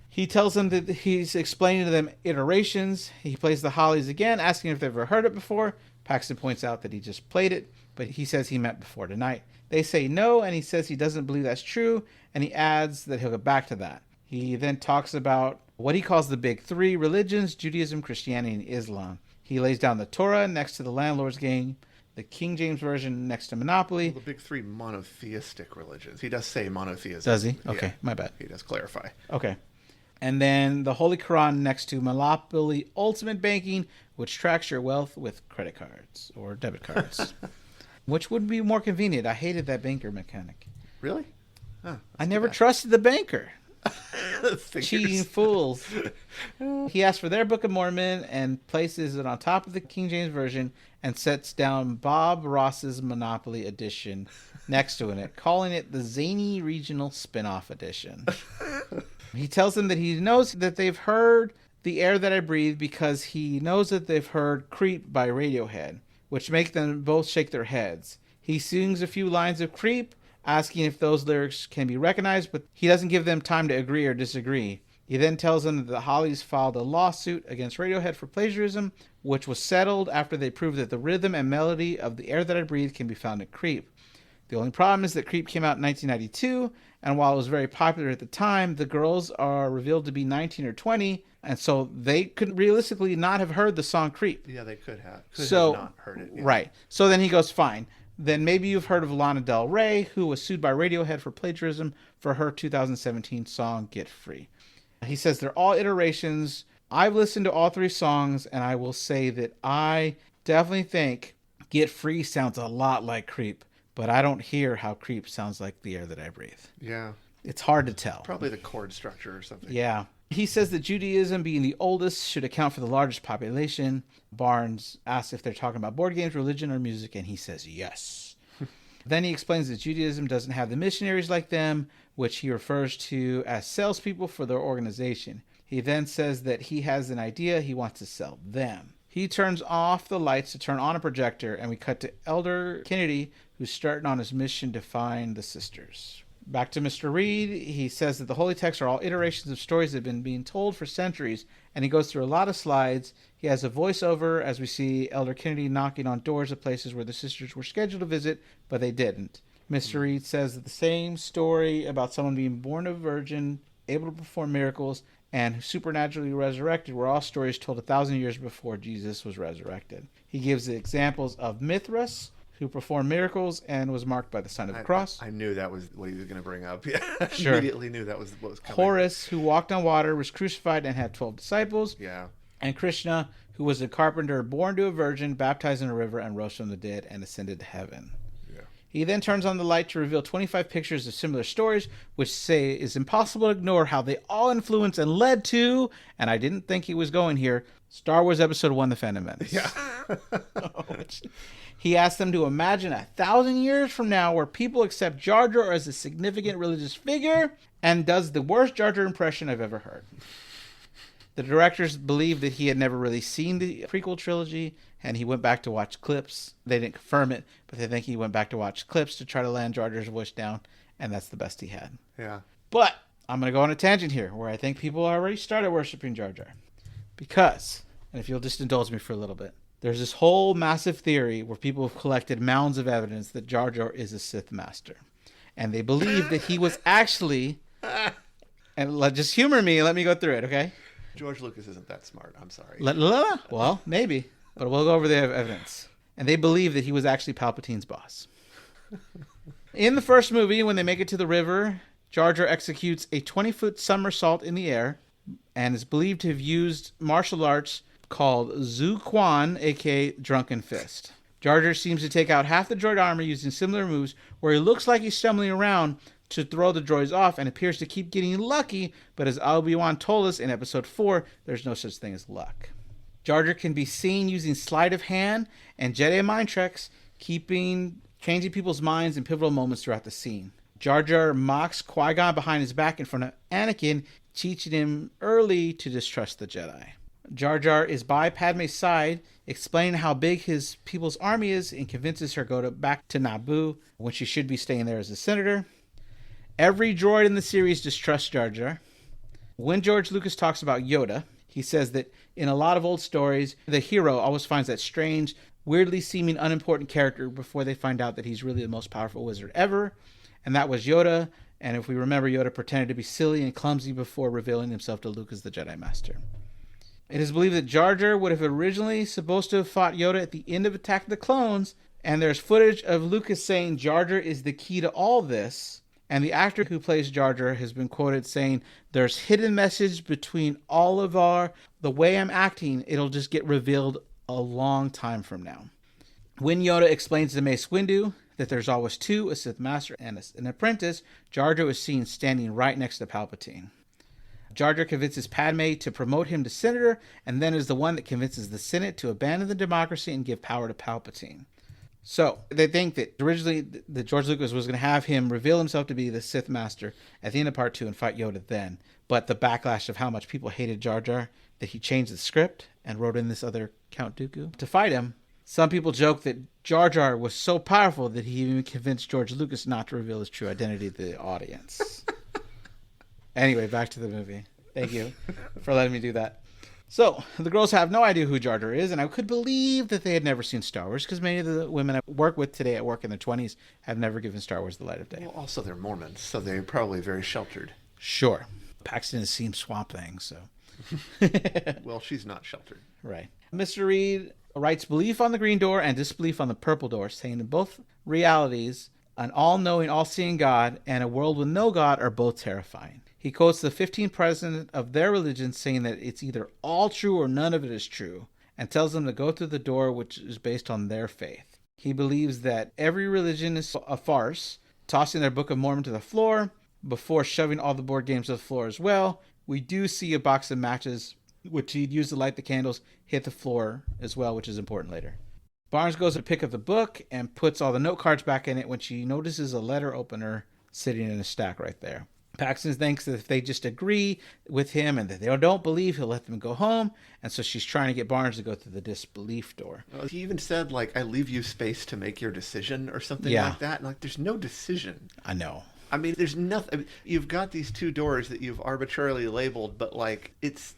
He tells them that he's explaining to them iterations. He plays the Hollies again, asking if they've ever heard it before. Paxton points out that he just played it, but he says he meant before tonight. They say no, and he says he doesn't believe that's true, and he adds that he'll get back to that. He then talks about what he calls the big three religions, Judaism, Christianity, and Islam. He lays down the Torah next to the Landlord's Game. the King James Version next to Monopoly.
Well, the big three monotheistic religions. He does say monotheism.
Does he? Okay,
Yeah,
my bad.
he does clarify.
Okay. And then the Holy Quran next to Monopoly Ultimate Banking, which tracks your wealth with credit cards or debit cards. Which would be more convenient. I hated that banker mechanic.
Really? Oh,
I never trusted the banker.
Figures.
Cheating fools. He asks for their Book of Mormon and places it on top of the King James Version and sets down Bob Ross's Monopoly edition next to it, calling it the Zany Regional Spin-Off Edition. He tells them that he knows that they've heard The Air That I Breathe because he knows that they've heard Creep by Radiohead, which make them both shake their heads. He sings a few lines of Creep, asking if those lyrics can be recognized, but he doesn't give them time to agree or disagree. He then tells them that the Hollies filed a lawsuit against Radiohead for plagiarism, which was settled after they proved that the rhythm and melody of The Air That I Breathe can be found in Creep. The only problem is that Creep came out in 1992, and while it was very popular at the time, the girls are revealed to be 19 or 20, and so they could realistically not have heard the song Creep.
Yeah, they could have. Have not heard it. Yeah.
Right. So then he goes, fine. Then maybe you've heard of Lana Del Rey, who was sued by Radiohead for plagiarism for her 2017 song Get Free. He says they're all iterations. I've listened to all three songs, and I will say that I definitely think Get Free sounds a lot like Creep, but I don't hear how Creep sounds like The Air That I Breathe.
Yeah.
It's hard to tell.
Probably the chord structure or something.
Yeah. He says that Judaism, being the oldest, should account for the largest population. Barnes asks if they're talking about board games, religion, or music, and he says yes. Then he explains that Judaism doesn't have the missionaries like them, which he refers to as salespeople for their organization. He then says that he has an idea, he wants to sell them. He turns off the lights to turn on a projector, and we cut to Elder Kennedy, who's starting on his mission to find the sisters. Back to Mr. Reed, he says that the holy texts are all iterations of stories that have been being told for centuries, and he goes through a lot of slides. He has a voiceover as we see Elder Kennedy knocking on doors of places where the sisters were scheduled to visit, but they didn't. Mr. Reed says that the same story about someone being born of a virgin, able to perform miracles, and supernaturally resurrected were all stories told 1,000 years before Jesus was resurrected. He gives the examples of Mithras, who performed miracles and was marked by the sign of the cross.
I knew that was what he was going to bring up. Yeah,
sure.
Immediately knew that was what was coming.
Horus, who walked on water, was crucified and had 12 disciples.
Yeah.
And Krishna, who was a carpenter born to a virgin, baptized in a river, and rose from the dead and ascended to heaven. Yeah. He then turns on the light to reveal 25 pictures of similar stories, which say is impossible to ignore how they all influence and led to, and I didn't think he was going here, Star Wars Episode 1, The Phantom Menace.
Yeah.
He asked them to imagine 1,000 years from now where people accept Jar Jar as a significant religious figure and does the worst Jar Jar impression I've ever heard. The directors believed that he had never really seen the prequel trilogy, and he went back to watch clips. They didn't confirm it, but they think he went back to watch clips to try to land Jar Jar's voice down, and that's the best he had.
Yeah.
But I'm going to go on a tangent here where I think people already started worshiping Jar Jar. Because, and if you'll just indulge me for a little bit, there's this whole massive theory where people have collected mounds of evidence that Jar Jar is a Sith master. And they believe that he was actually... And just humor me and let me go through it, okay?
George Lucas isn't that smart. I'm sorry.
Well, maybe. But we'll go over the evidence. And they believe that he was actually Palpatine's boss. In the first movie, when they make it to the river, Jar Jar executes a 20-foot somersault in the air and is believed to have used martial arts called Zhu Quan, aka Drunken Fist. Jar Jar seems to take out half the droid armor using similar moves, where he looks like he's stumbling around to throw the droids off and appears to keep getting lucky, but as Obi-Wan told us in episode 4, there's no such thing as luck. Jar Jar can be seen using sleight of hand and Jedi mind tricks, changing people's minds in pivotal moments throughout the scene. Jar Jar mocks Qui-Gon behind his back in front of Anakin, teaching him early to distrust the Jedi. Jar Jar is by Padme's side, explaining how big his people's army is and convinces her to go back to Naboo when she should be staying there as a senator. Every droid in the series distrusts Jar Jar. When George Lucas talks about Yoda, he says that in a lot of old stories, the hero always finds that strange, weirdly seeming unimportant character before they find out that he's really the most powerful wizard ever. And that was Yoda. And if we remember, Yoda pretended to be silly and clumsy before revealing himself to Luke as the Jedi Master. It is believed that Jar Jar would have originally supposed to have fought Yoda at the end of Attack of the Clones, And there's footage of Lucas saying Jar Jar is the key to all this. And the actor who plays Jar Jar has been quoted saying, "There's hidden message between all of the way I'm acting, it'll just get revealed a long time from now." When Yoda explains to Mace Windu that there's always two, a Sith Master and an apprentice, Jar Jar is seen standing right next to Palpatine. Jar Jar convinces Padme to promote him to senator, and then is the one that convinces the Senate to abandon the democracy and give power to Palpatine. So they think that originally that George Lucas was going to have him reveal himself to be the Sith Master at the end of Part 2 and fight Yoda then. But the backlash of how much people hated Jar Jar, that he changed the script and wrote in this other Count Dooku to fight him. Some people joke that Jar Jar was so powerful that he even convinced George Lucas not to reveal his true identity to the audience. Anyway, back to the movie. Thank you for letting me do that. So, the girls have no idea who Jar Jar is, and I could believe that they had never seen Star Wars, because many of the women I work with today at work in their 20s have never given Star Wars the light of day.
Well, also they're Mormons, so they're probably very sheltered.
Sure. Paxton has seen Swamp Thing, so...
Well, she's not sheltered.
Right. Mr. Reed writes belief on the green door and disbelief on the purple door, saying in both realities, an all-knowing, all-seeing God and a world with no God are both terrifying. He quotes the 15th president of their religion saying that it's either all true or none of it is true, and tells them to go through the door which is based on their faith. He believes that every religion is a farce, tossing their Book of Mormon to the floor before shoving all the board games to the floor as well. We do see a box of matches, which he'd use to light the candles, hit the floor as well, which is important later. Barnes goes to pick up the book and puts all the note cards back in it when she notices a letter opener sitting in a stack right there. Paxton thinks that if they just agree with him and that they don't believe, he'll let them go home. And so she's trying to get Barnes to go through the disbelief door.
Well, he even said, like, I leave you space to make your decision or something like that. And, like, there's no decision.
I know.
I mean, there's nothing. I mean, you've got these two doors that you've arbitrarily labeled, but, like, it's,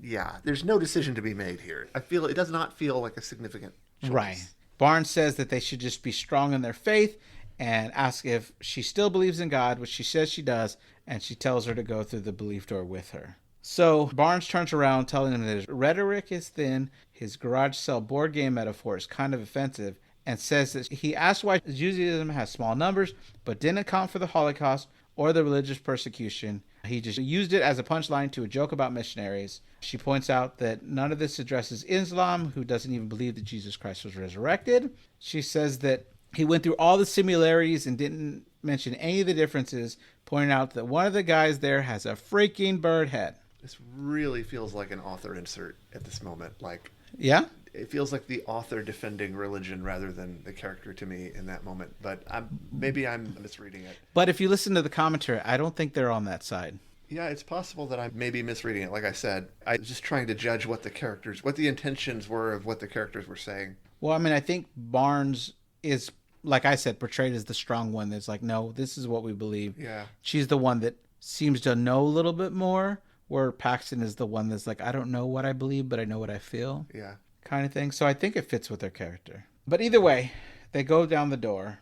yeah, there's no decision to be made here. I feel it does not feel like a significant choice.
Right. Barnes says that they should just be strong in their faith and ask if she still believes in God, which she says she does, and she tells her to go through the belief door with her. So Barnes turns around, telling him that his rhetoric is thin, his garage sale board game metaphor is kind of offensive, and says that he asked why Judaism has small numbers, but didn't account for the Holocaust or the religious persecution. He just used it as a punchline to a joke about missionaries. She points out that none of this addresses Islam, who doesn't even believe that Jesus Christ was resurrected. She says that he went through all the similarities and didn't mention any of the differences, pointing out that one of the guys there has a freaking bird head.
This really feels like an author insert at this moment. Like,
yeah?
It feels like the author defending religion rather than the character to me in that moment. But maybe I'm misreading it.
But if you listen to the commentary, I don't think they're on that side.
Yeah, it's possible that I may be misreading it. Like I said, I was just trying to judge what the intentions were of what the characters were saying.
Well, I mean, I think Barnes is, like I said, portrayed as the strong one that's like, no, this is what we believe.
Yeah.
She's the one that seems to know a little bit more, where Paxton is the one that's like, I don't know what I believe, but I know what I feel.
Yeah.
Kind of thing. So I think it fits with their character. But either way, they go down the door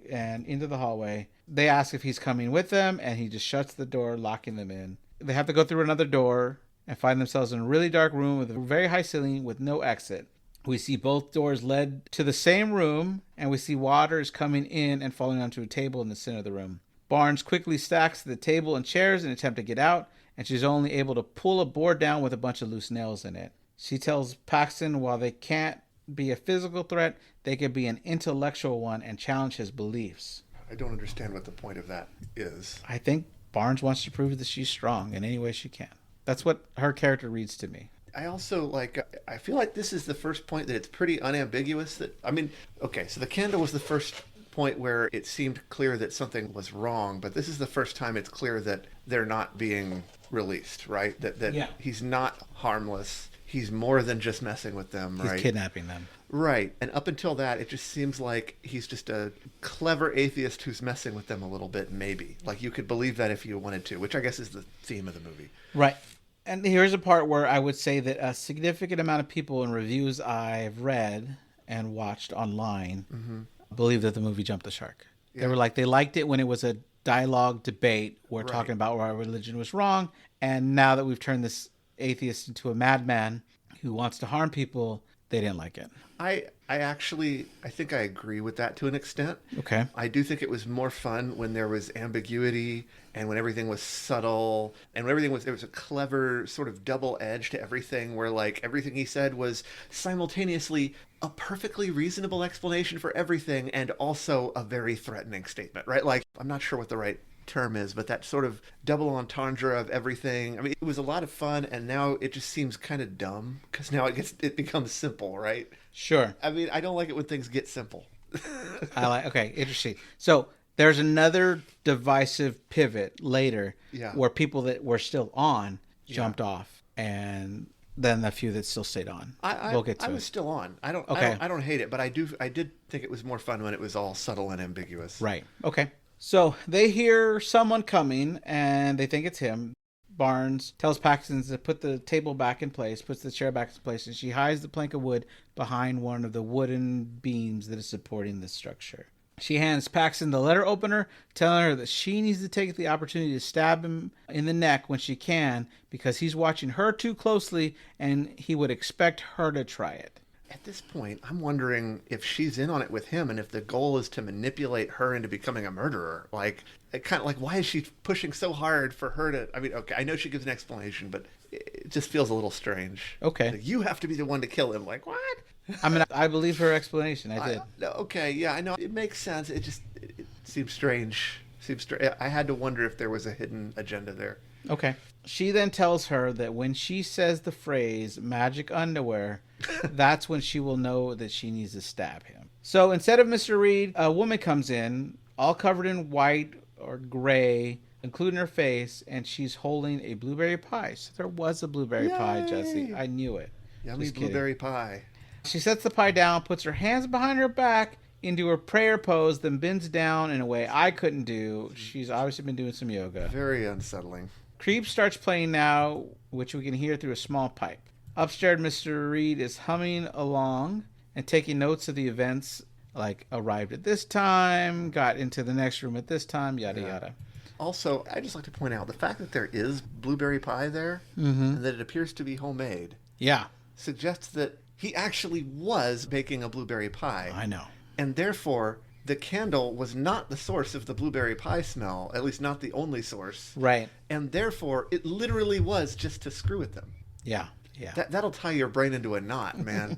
and into the hallway. They ask if he's coming with them, and he just shuts the door, locking them in. They have to go through another door and find themselves in a really dark room with a very high ceiling with no exit. We see both doors led to the same room, and we see water is coming in and falling onto a table in the center of the room. Barnes quickly stacks the table and chairs in an attempt to get out, and she's only able to pull a board down with a bunch of loose nails in it. She tells Paxton while they can't be a physical threat, they could be an intellectual one and challenge his beliefs.
I don't understand what the point of that is.
I think Barnes wants to prove that she's strong in any way she can. That's what her character reads to me.
I also, I feel like this is the first point that it's pretty unambiguous that, I mean, okay, so the candle was the first point where it seemed clear that something was wrong, but this is the first time it's clear that they're not being released, right? That
yeah.
He's not harmless. He's more than just messing with them, right?
He's kidnapping them.
Right. And up until that, it just seems like he's just a clever atheist who's messing with them a little bit, maybe. Like, you could believe that if you wanted to, which I guess is the theme of the movie.
Right. And here's a part where I would say that a significant amount of people in reviews I've read and watched online believe that the movie jumped the shark. Yeah. They were like, they liked it when it was a dialogue debate. We're talking about why religion was wrong. And now that we've turned this atheist into a madman who wants to harm people, they didn't like it.
I think I agree with that to an extent.
Okay.
I do think it was more fun when there was ambiguity and when everything was subtle and when there was a clever sort of double edge to everything where like everything he said was simultaneously a perfectly reasonable explanation for everything and also a very threatening statement, right? Like, I'm not sure what the right term is, but that sort of double entendre of everything. I mean, it was a lot of fun, and now it just seems kind of dumb because now it becomes simple, right?
Sure.
I mean, I don't like it when things get simple.
Okay, interesting. So there's another divisive pivot later where people that were still on jumped off, and then the few that still stayed on. We'll get to
I
it.
was still on. I don't hate it, but I did think it was more fun when it was all subtle and ambiguous.
Right. Okay. So they hear someone coming and they think it's him. Barnes tells Paxton to put the table back in place, puts the chair back in place, and she hides the plank of wood behind one of the wooden beams that is supporting the structure. She hands Paxton the letter opener, telling her that she needs to take the opportunity to stab him in the neck when she can because he's watching her too closely and he would expect her to try it.
At this point, I'm wondering if she's in on it with him and if the goal is to manipulate her into becoming a murderer. Like, kind of like, why is she pushing so hard for her to... I mean, okay, I know she gives an explanation, but it just feels a little strange.
Okay.
Like, you have to be the one to kill him. Like, what?
I mean, I believe her explanation. I did.
Okay, yeah, I know. It makes sense. It seems strange. I had to wonder if there was a hidden agenda there.
Okay. She then tells her that when she says the phrase magic underwear, that's when she will know that she needs to stab him. So instead of Mr. Reed, a woman comes in, all covered in white or gray, including her face, and she's holding a blueberry pie. So there was a blueberry pie, Jesse. I knew it.
Yummy blueberry pie.
She sets the pie down, puts her hands behind her back into her prayer pose, then bends down in a way I couldn't do. She's obviously been doing some yoga.
Very unsettling.
Creep starts playing now, which we can hear through a small pipe. Upstairs, Mr. Reed is humming along and taking notes of the events, like arrived at this time, got into the next room at this time, yada yada.
Also, I'd just like to point out the fact that there is blueberry pie there and that it appears to be homemade.
Yeah.
Suggests that he actually was baking a blueberry pie.
I know.
And therefore, the candle was not the source of the blueberry pie smell, at least not the only source.
Right.
And therefore, it literally was just to screw with them.
Yeah. Yeah.
That'll tie your brain into a knot, man.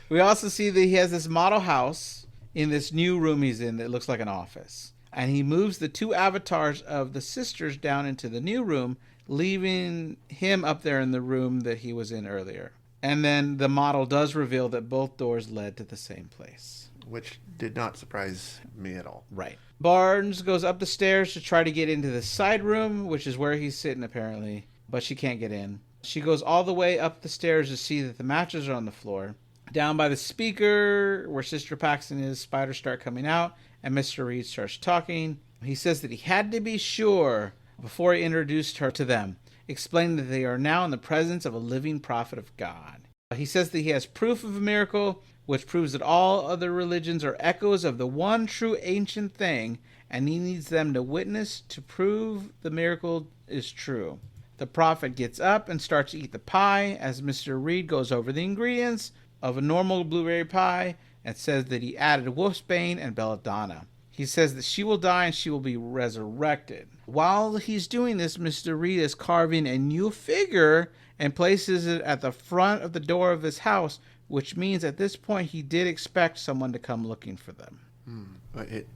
We also see that he has this model house in this new room he's in that looks like an office. And he moves the two avatars of the sisters down into the new room, leaving him up there in the room that he was in earlier. And then the model does reveal that both doors led to the same place.
Which did not surprise me at all.
Right. Barnes goes up the stairs to try to get into the side room, which is where he's sitting apparently, but she can't get in. She goes all the way up the stairs to see that the matches are on the floor. Down by the speaker, where Sister Paxton is, spiders start coming out, and Mr. Reed starts talking. He says that he had to be sure before he introduced her to them, explaining that they are now in the presence of a living prophet of God. He says that he has proof of a miracle, which proves that all other religions are echoes of the one true ancient thing, and he needs them to witness to prove the miracle is true. The prophet gets up and starts to eat the pie as Mr. Reed goes over the ingredients of a normal blueberry pie and says that he added wolfsbane and belladonna. He says that she will die and she will be resurrected. While he's doing this, Mr. Reed is carving a new figure and places it at the front of the door of his house, which means at this point he did expect someone to come looking for them.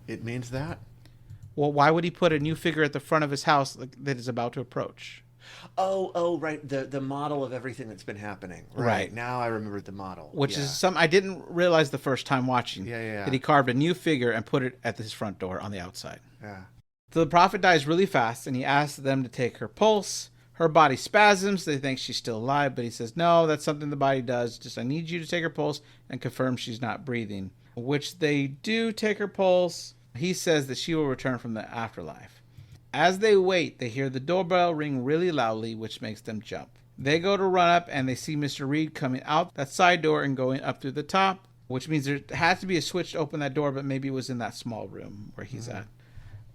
It means that?
Well, why would he put a new figure at the front of his house that is about to approach?
Oh, right. The model of everything that's been happening. Right. Now I remember the model.
Which is some I didn't realize the first time watching.
Yeah.
That he carved a new figure and put it at his front door on the outside.
Yeah.
So the prophet dies really fast, and he asks them to take her pulse. Her body spasms. They think she's still alive, but he says, no, that's something the body does. Just I need you to take her pulse and confirm she's not breathing. Which they do take her pulse. He says that she will return from the afterlife. As they wait, they hear the doorbell ring really loudly, which makes them jump. They go to run up, and they see Mr. Reed coming out that side door and going up through the top, which means there has to be a switch to open that door, but maybe it was in that small room where he's at.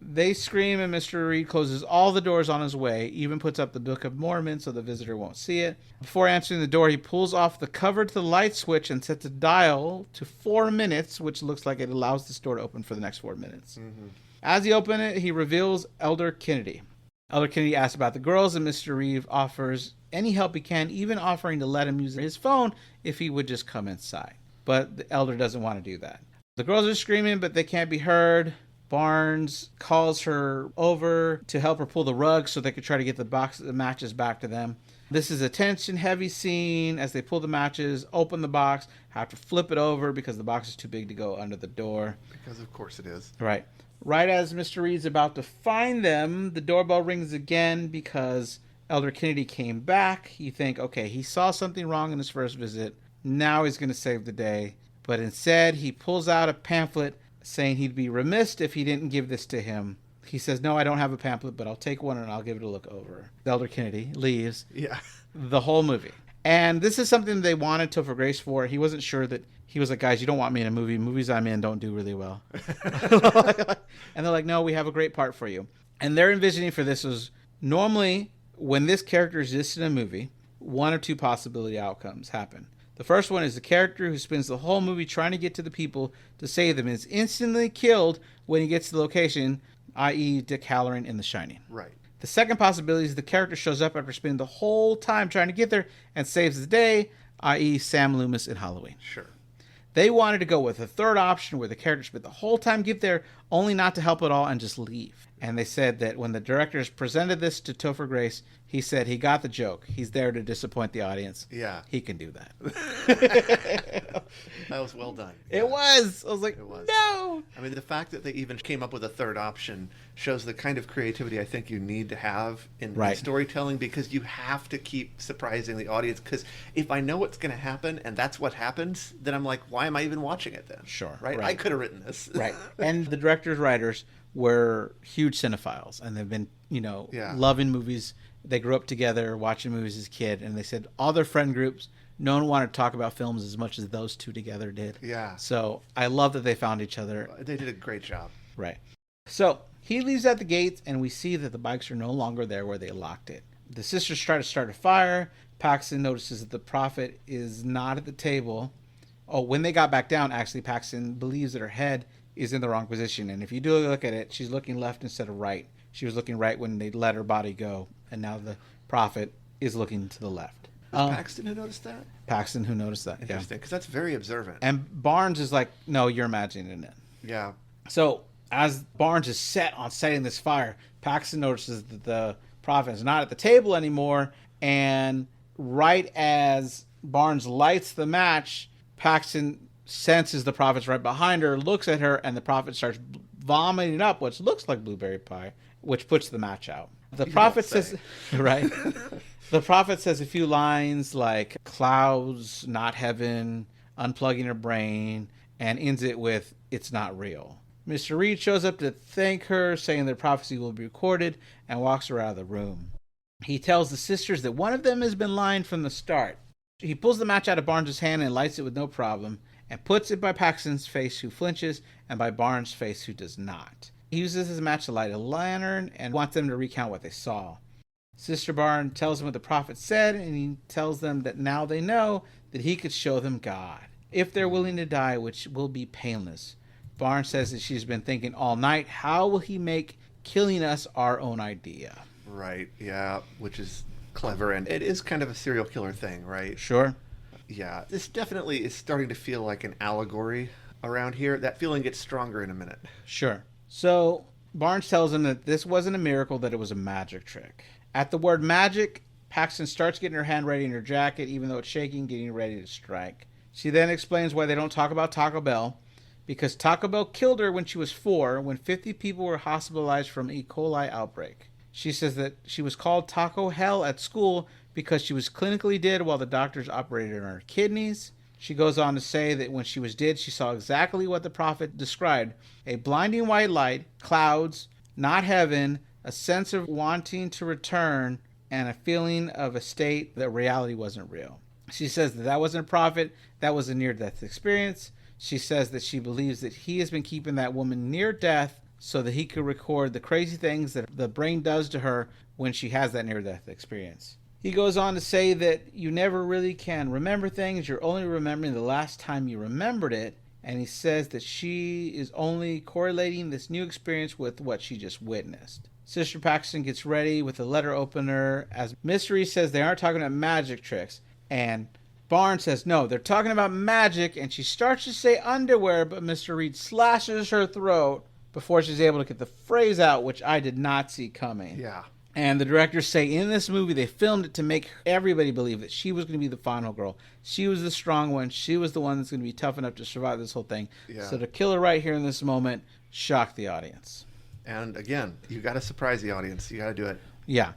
They scream, and Mr. Reed closes all the doors on his way, even puts up the Book of Mormon so the visitor won't see it. Before answering the door, he pulls off the cover to the light switch and sets a dial to 4 minutes, which looks like it allows the door to open for the next 4 minutes. Mm-hmm. As he opens it, he reveals Elder Kennedy. Elder Kennedy asks about the girls, and Mr. Reed offers any help he can, even offering to let him use his phone if he would just come inside. But the elder doesn't want to do that. The girls are screaming, but they can't be heard. Barnes calls her over to help her pull the rug so they could try to get the matches back to them. This is a tension-heavy scene as they pull the matches, open the box, have to flip it over because the box is too big to go under the door.
Because of course it is.
Right. Right as Mr. Reed's about to find them, the doorbell rings again because Elder Kennedy came back. You think, okay, he saw something wrong in his first visit. Now he's going to save the day. But instead, he pulls out a pamphlet saying he'd be remiss if he didn't give this to him. He says, no, I don't have a pamphlet, but I'll take one and I'll give it a look over. Elder Kennedy leaves the whole movie. And this is something they wanted Topher Grace for. He wasn't sure that he was like, guys, you don't want me in a movie. Movies I'm in don't do really well. And they're like, no, we have a great part for you. And their envisioning for this was normally when this character exists in a movie, one or two possibility outcomes happen. The first one is the character who spends the whole movie trying to get to the people to save them is instantly killed when he gets to the location, i.e. Dick Halloran in The Shining.
Right.
The second possibility is the character shows up after spending the whole time trying to get there and saves the day, i.e. Sam Loomis in Halloween.
Sure.
They wanted to go with a third option where the character spent the whole time get there only not to help at all and just leave. And they said that when the directors presented this to Topher Grace, he said he got the joke. He's there to disappoint the audience.
Yeah.
He can do that.
That was well done.
It was. I was like, no.
I mean, the fact that they even came up with a third option shows the kind of creativity I think you need to have in storytelling, because you have to keep surprising the audience. Because if I know what's going to happen and that's what happens, then I'm like, why am I even watching it then?
Sure.
Right? I could have written this.
Right. And the directors, writers were huge cinephiles, and they've been, loving movies. They grew up together watching movies as a kid, and they said all their friend groups, no one wanted to talk about films as much as those two together did.
Yeah.
So I love that they found each other.
They did a great job.
Right. So he leaves at the gates, and we see that the bikes are no longer there where they locked it. The sisters try to start a fire. Paxton notices that the prophet is not at the table. Oh, when they got back down, actually, Paxton believes that her head is in the wrong position. And if you do look at it, she's looking left instead of right. She was looking right when they let her body go, and now the prophet is looking to the left.
Paxton who noticed that?
Paxton who noticed that,
Interesting, because that's very observant.
And Barnes is like, no, you're imagining it.
Yeah.
So as Barnes is set on setting this fire, Paxton notices that the prophet is not at the table anymore, and right as Barnes lights the match, Paxton senses the prophet's right behind her, looks at her, and the prophet starts vomiting up what looks like blueberry pie, which puts the match out. The prophet says, right? The prophet says a few lines like clouds, not heaven, unplugging her brain, and ends it with, it's not real. Mr. Reed shows up to thank her, saying their prophecy will be recorded, and walks her out of the room. He tells the sisters that one of them has been lying from the start. He pulls the match out of Barnes' hand and lights it with no problem, and puts it by Paxton's face, who flinches, and by Barnes' face, who does not. He uses his match to light a lantern and wants them to recount what they saw. Sister Barnes tells them what the prophet said, and he tells them that now they know that he could show them God, if they're willing to die, which will be painless. Barnes says that she's been thinking all night, how will he make killing us our own idea?
Right, yeah, which is clever, and it is kind of a serial killer thing, right?
Sure.
Yeah, this definitely is starting to feel like an allegory around here. That feeling gets stronger in a minute.
Sure. So Barnes tells him that this wasn't a miracle, that it was a magic trick. At the word magic, Paxton starts getting her hand ready in her jacket, even though it's shaking, getting ready to strike. She then explains why they don't talk about Taco Bell, because Taco Bell killed her when she was 4, when 50 people were hospitalized from E. coli outbreak. She says that she was called Taco Hell at school because she was clinically dead while the doctors operated on her kidneys. She goes on to say that when she was dead, she saw exactly what the prophet described: a blinding white light, clouds, not heaven, a sense of wanting to return, and a feeling of a state that reality wasn't real. She says that that wasn't a prophet, that was a near-death experience. She says that she believes that he has been keeping that woman near death so that he could record the crazy things that the brain does to her when she has that near-death experience. He goes on to say that you never really can remember things. You're only remembering the last time you remembered it. And he says that she is only correlating this new experience with what she just witnessed. Sister Paxton gets ready with a letter opener as Mystery says they aren't talking about magic tricks. And Barnes says, no, they're talking about magic. And she starts to say underwear, but Mr. Reed slashes her throat before she's able to get the phrase out, which I did not see coming.
Yeah.
And the directors say in this movie, they filmed it to make everybody believe that she was going to be the final girl. She was the strong one. She was the one that's going to be tough enough to survive this whole thing. Yeah. So to kill her right here in this moment shocked the audience.
And again, you got to surprise the audience. You got to do it.
Yeah.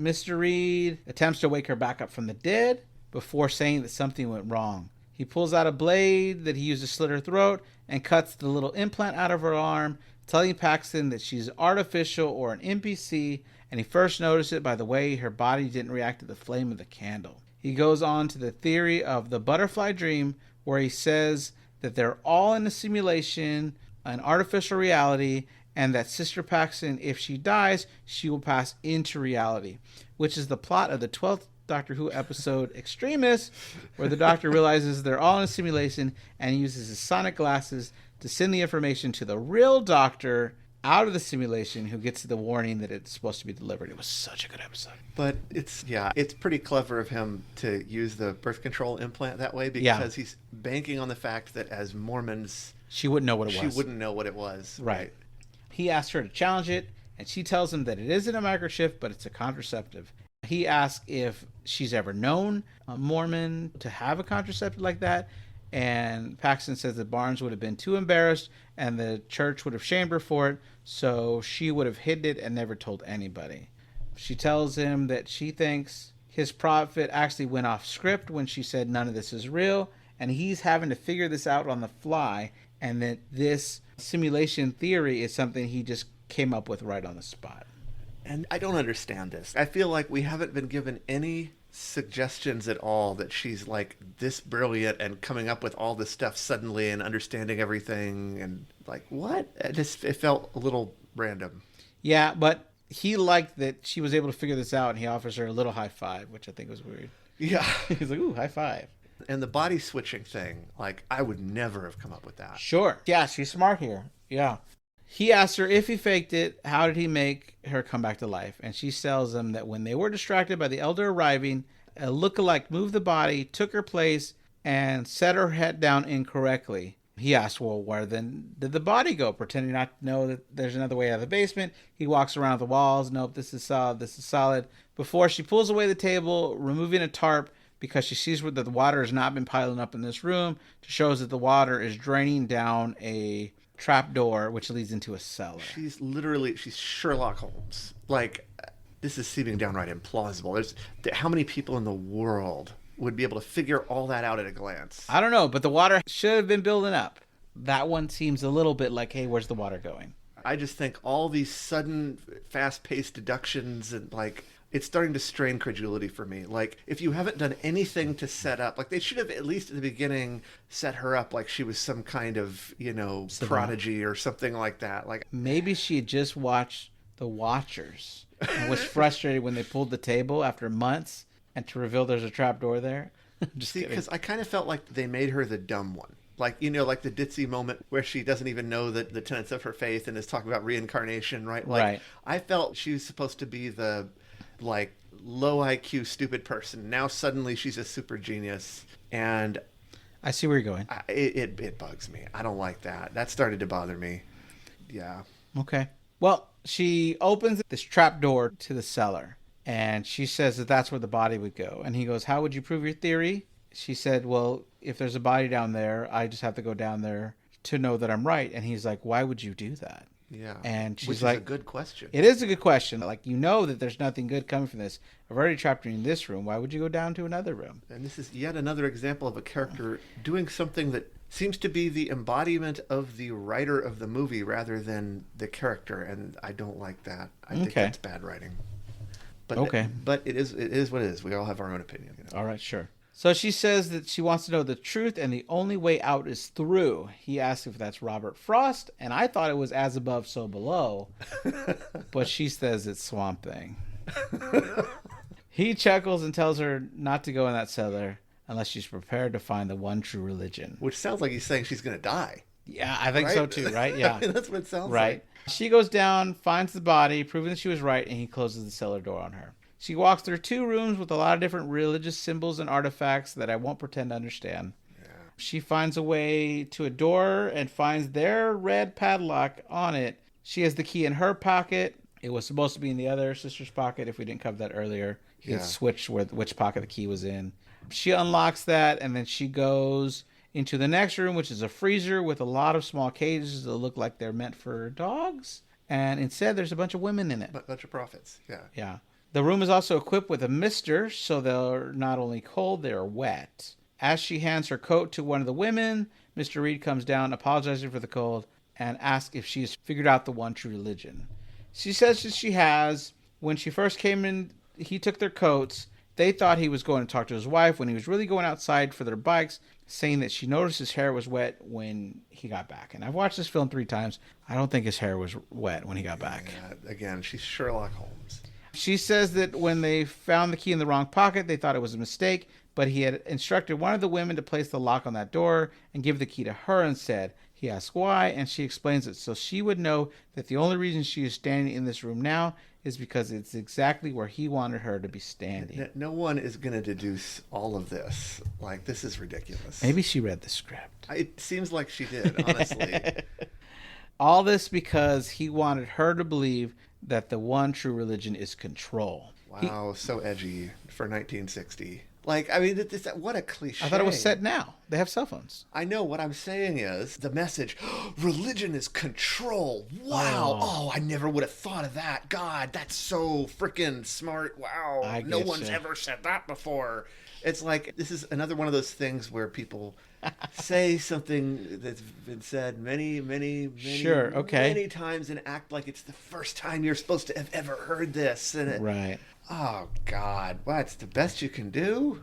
Mr. Reed attempts to wake her back up from the dead before saying that something went wrong. He pulls out a blade that he used to slit her throat and cuts the little implant out of her arm, telling Paxton that she's artificial or an NPC, and he first noticed it by the way her body didn't react to the flame of the candle. He goes on to the theory of the butterfly dream, where he says that they're all in a simulation, an artificial reality, and that Sister Paxton, if she dies, she will pass into reality, which is the plot of the 12th Doctor Who episode Extremis, where the Doctor realizes they're all in a simulation and uses his sonic glasses to send the information to the real Doctor out of the simulation, who gets the warning that it's supposed to be delivered. It was such a good episode.
But it's pretty clever of him to use the birth control implant that way, because he's banking on the fact that as Mormons,
she wouldn't know what it was.
She wouldn't know what it was.
Right. He asks her to challenge it, and she tells him that it isn't a microchip, but it's a contraceptive. He asks if she's ever known a Mormon to have a contraceptive like that, and Paxton says that Barnes would have been too embarrassed and the church would have shamed her for it, so she would have hidden it and never told anybody. She tells him that she thinks his prophet actually went off script when she said none of this is real, and he's having to figure this out on the fly, and that this simulation theory is something he just came up with right on the spot.
And I don't understand this. I feel like we haven't been given any suggestions at all that she's like this brilliant and coming up with all this stuff suddenly and understanding everything, and like, what? It felt a little random.
Yeah, but he liked that she was able to figure this out, and he offers her a little high five, which I think was weird.
Yeah.
He's like, ooh, high five.
And the body switching thing, like, I would never have come up with that.
Sure. Yeah, she's smart here. Yeah. He asks her if he faked it, how did he make her come back to life? And she tells him that when they were distracted by the elder arriving, a lookalike moved the body, took her place, and set her head down incorrectly. He asks, well, where then did the body go? Pretending not to know that there's another way out of the basement. He walks around the walls. Nope, this is solid, this is solid. Before she pulls away the table, removing a tarp, because she sees that the water has not been piling up in this room, to shows that the water is draining down a trap door, which leads into a cellar.
She's Sherlock Holmes. Like, this is seeming downright implausible. How many people in the world would be able to figure all that out at a glance?
I don't know, but the water should have been building up. That one seems a little bit like, hey, where's the water going?
I just think all these sudden, fast-paced deductions, and like, it's starting to strain credulity for me. Like, if you haven't done anything to set up, like, they should have at least at the beginning set her up like she was some kind of, prodigy or something like that. Like,
maybe she had just watched The Watchers and was frustrated when they pulled the table after months and to reveal there's a trapdoor there. Just kidding.
Because I kind of felt like they made her the dumb one. Like, like the ditzy moment where she doesn't even know the tenets of her faith and is talking about reincarnation, right? Like,
right. I
felt she was supposed to be the, like, low IQ stupid person. Now suddenly she's a super genius, and
I see where you're going.
It bugs me. I don't like that. That started to bother me. Yeah.
Okay. Well, she opens this trap door to the cellar, and she says that that's where the body would go. And he goes, how would you prove your theory? She said, well, if there's a body down there, I just have to go down there to know that I'm right. And he's like, why would you do that?
Yeah.
And she's
Which
like,
is a good question.
It is a good question. Like, that there's nothing good coming from this. I've already trapped you in this room. Why would you go down to another room?
And this is yet another example of a character doing something that seems to be the embodiment of the writer of the movie rather than the character. And I don't like that. I think that's bad writing. But
okay.
But it is what it is. We all have our own opinion.
All right, sure. So she says that she wants to know the truth, and the only way out is through. He asks if that's Robert Frost, and I thought it was as above, so below. But she says it's Swamp Thing. He chuckles and tells her not to go in that cellar unless she's prepared to find the one true religion.
Which sounds like he's saying she's going to die.
Yeah, I think so too, right? Yeah.
I mean, that's what it sounds
right.
like.
She goes down, finds the body, proving that she was right, and he closes the cellar door on her. She walks through 2 rooms with a lot of different religious symbols and artifacts that I won't pretend to understand.
Yeah.
She finds a way to a door and finds their red padlock on it. She has the key in her pocket. It was supposed to be in the other sister's pocket if we didn't cover that earlier. He had switched which pocket the key was in. She unlocks that, and then she goes into the next room, which is a freezer with a lot of small cages that look like they're meant for dogs. And instead, there's a bunch of women in it.
A bunch of prophets, yeah.
Yeah. The room is also equipped with a mister, so they're not only cold, they're wet. As she hands her coat to one of the women, Mr. Reed comes down, apologizing for the cold, and asks if she's figured out the one true religion. She says that she has. When she first came in, he took their coats. They thought he was going to talk to his wife when he was really going outside for their bikes, saying that she noticed his hair was wet when he got back. And I've watched this film 3 times. I don't think his hair was wet when he got back.
Yeah, again, she's Sherlock Holmes.
She says that when they found the key in the wrong pocket, they thought it was a mistake, but he had instructed one of the women to place the lock on that door and give the key to her instead. He asks why, and she explains it so she would know that the only reason she is standing in this room now is because it's exactly where he wanted her to be standing.
No one is going to deduce all of this. Like, this is ridiculous.
Maybe she read the script.
It seems like she did, honestly.
All this because he wanted her to believe that the one true religion is control.
Wow, so edgy for 1960. Like, I mean, what a cliche.
I thought it was set now. They have cell phones.
I know. What I'm saying is the message, religion is control. Wow. Oh, I never would have thought of that. God, that's so freaking smart. Wow. No one's ever said that before. It's like, this is another one of those things where people say something that's been said many times and act like it's the first time you're supposed to have ever heard this. And
right.
Oh, God. What's the best you can do?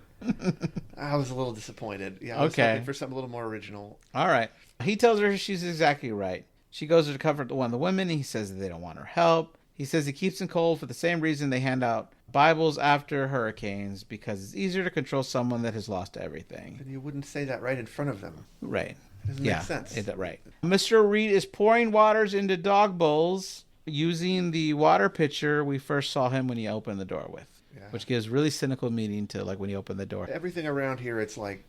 I was a little disappointed. Yeah, I was hoping for something a little more original.
All right. He tells her she's exactly right. She goes to comfort one of the women. He says that they don't want her help. He says he keeps them cold for the same reason they hand out Bibles after hurricanes, because it's easier to control someone that has lost everything.
And you wouldn't say that right in front of them.
Right.
Doesn't make sense.
Right. Mr. Reed is pouring waters into dog bowls using the water pitcher we first saw him when he opened the door with, which gives really cynical meaning to like when he opened the door.
Everything around here, it's like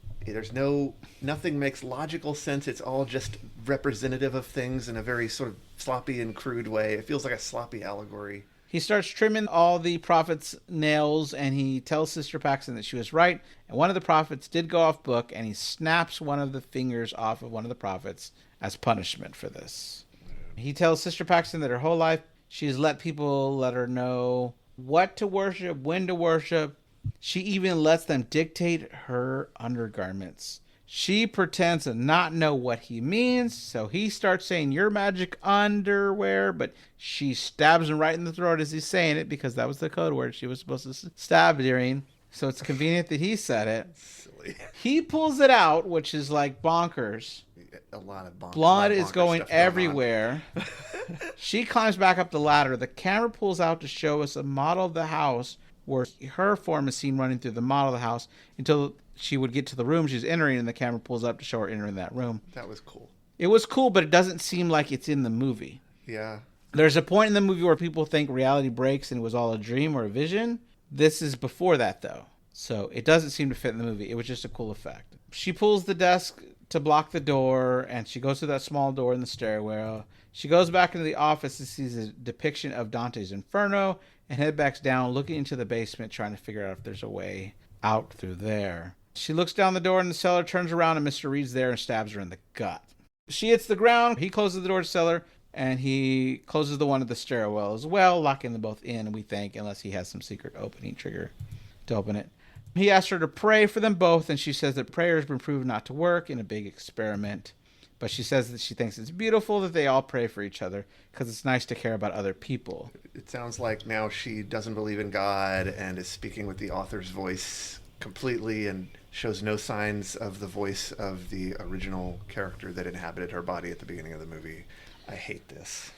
nothing makes logical sense. It's all just representative of things in a very sort of sloppy and crude way. It feels like a sloppy allegory.
He starts trimming all the prophets' nails, and he tells Sister Paxton that she was right, and one of the prophets did go off book, and he snaps one of the fingers off of one of the prophets as punishment for this. He tells Sister Paxton that her whole life she has let people let her know what to worship, when to worship. She even lets them dictate her undergarments. She pretends to not know what he means, so he starts saying, "Your magic underwear," but she stabs him right in the throat as he's saying it, because that was the code word she was supposed to stab during. So it's convenient that he said it.
Silly.
He pulls it out, which is like bonkers.
A lot of bonkers.
Blood is going everywhere. She climbs back up the ladder. The camera pulls out to show us a model of the house where her form is seen running through the model of the house until she would get to the room she's entering, and the camera pulls up to show her entering that room.
That was cool.
It was cool, but it doesn't seem like it's in the movie.
Yeah.
There's a point in the movie where people think reality breaks and it was all a dream or a vision. This is before that, though. So it doesn't seem to fit in the movie. It was just a cool effect. She pulls the desk to block the door, and she goes through that small door in the stairwell. She goes back into the office and sees a depiction of Dante's Inferno and head back down, looking into the basement, trying to figure out if there's a way out through there. She looks down the door in the cellar, turns around, and Mr. Reed's there and stabs her in the gut. She hits the ground. He closes the door to the cellar, and he closes the one at the stairwell as well, locking them both in, we think, unless he has some secret opening trigger to open it. He asks her to pray for them both, and she says that prayer has been proven not to work in a big experiment. But she says that she thinks it's beautiful that they all pray for each other because it's nice to care about other people.
It sounds like now she doesn't believe in God and is speaking with the author's voice completely and shows no signs of the voice of the original character that inhabited her body at the beginning of the movie. I hate this.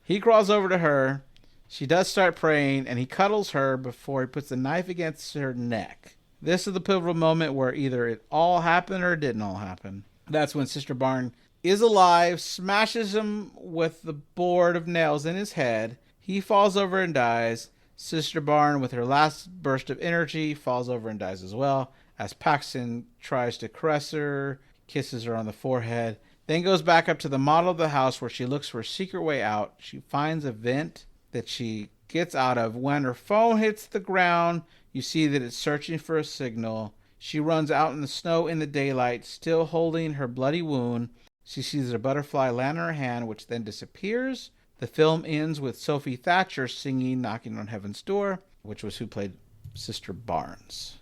He crawls over to her. She does start praying, and he cuddles her before he puts the knife against her neck. This is the pivotal moment where either it all happened or it didn't all happen. That's when Sister Barn is alive, smashes him with the board of nails in his head. He falls over and dies. Sister Barn, with her last burst of energy, falls over and dies as well, as Paxton tries to caress her, kisses her on the forehead, then goes back up to the model of the house where she looks for a secret way out. She finds a vent that she gets out of. When her phone hits the ground, you see that it's searching for a signal. She runs out in the snow in the daylight, still holding her bloody wound. She sees a butterfly land in her hand, which then disappears. The film ends with Sophie Thatcher singing Knocking on Heaven's Door, which was who played Sister Barnes.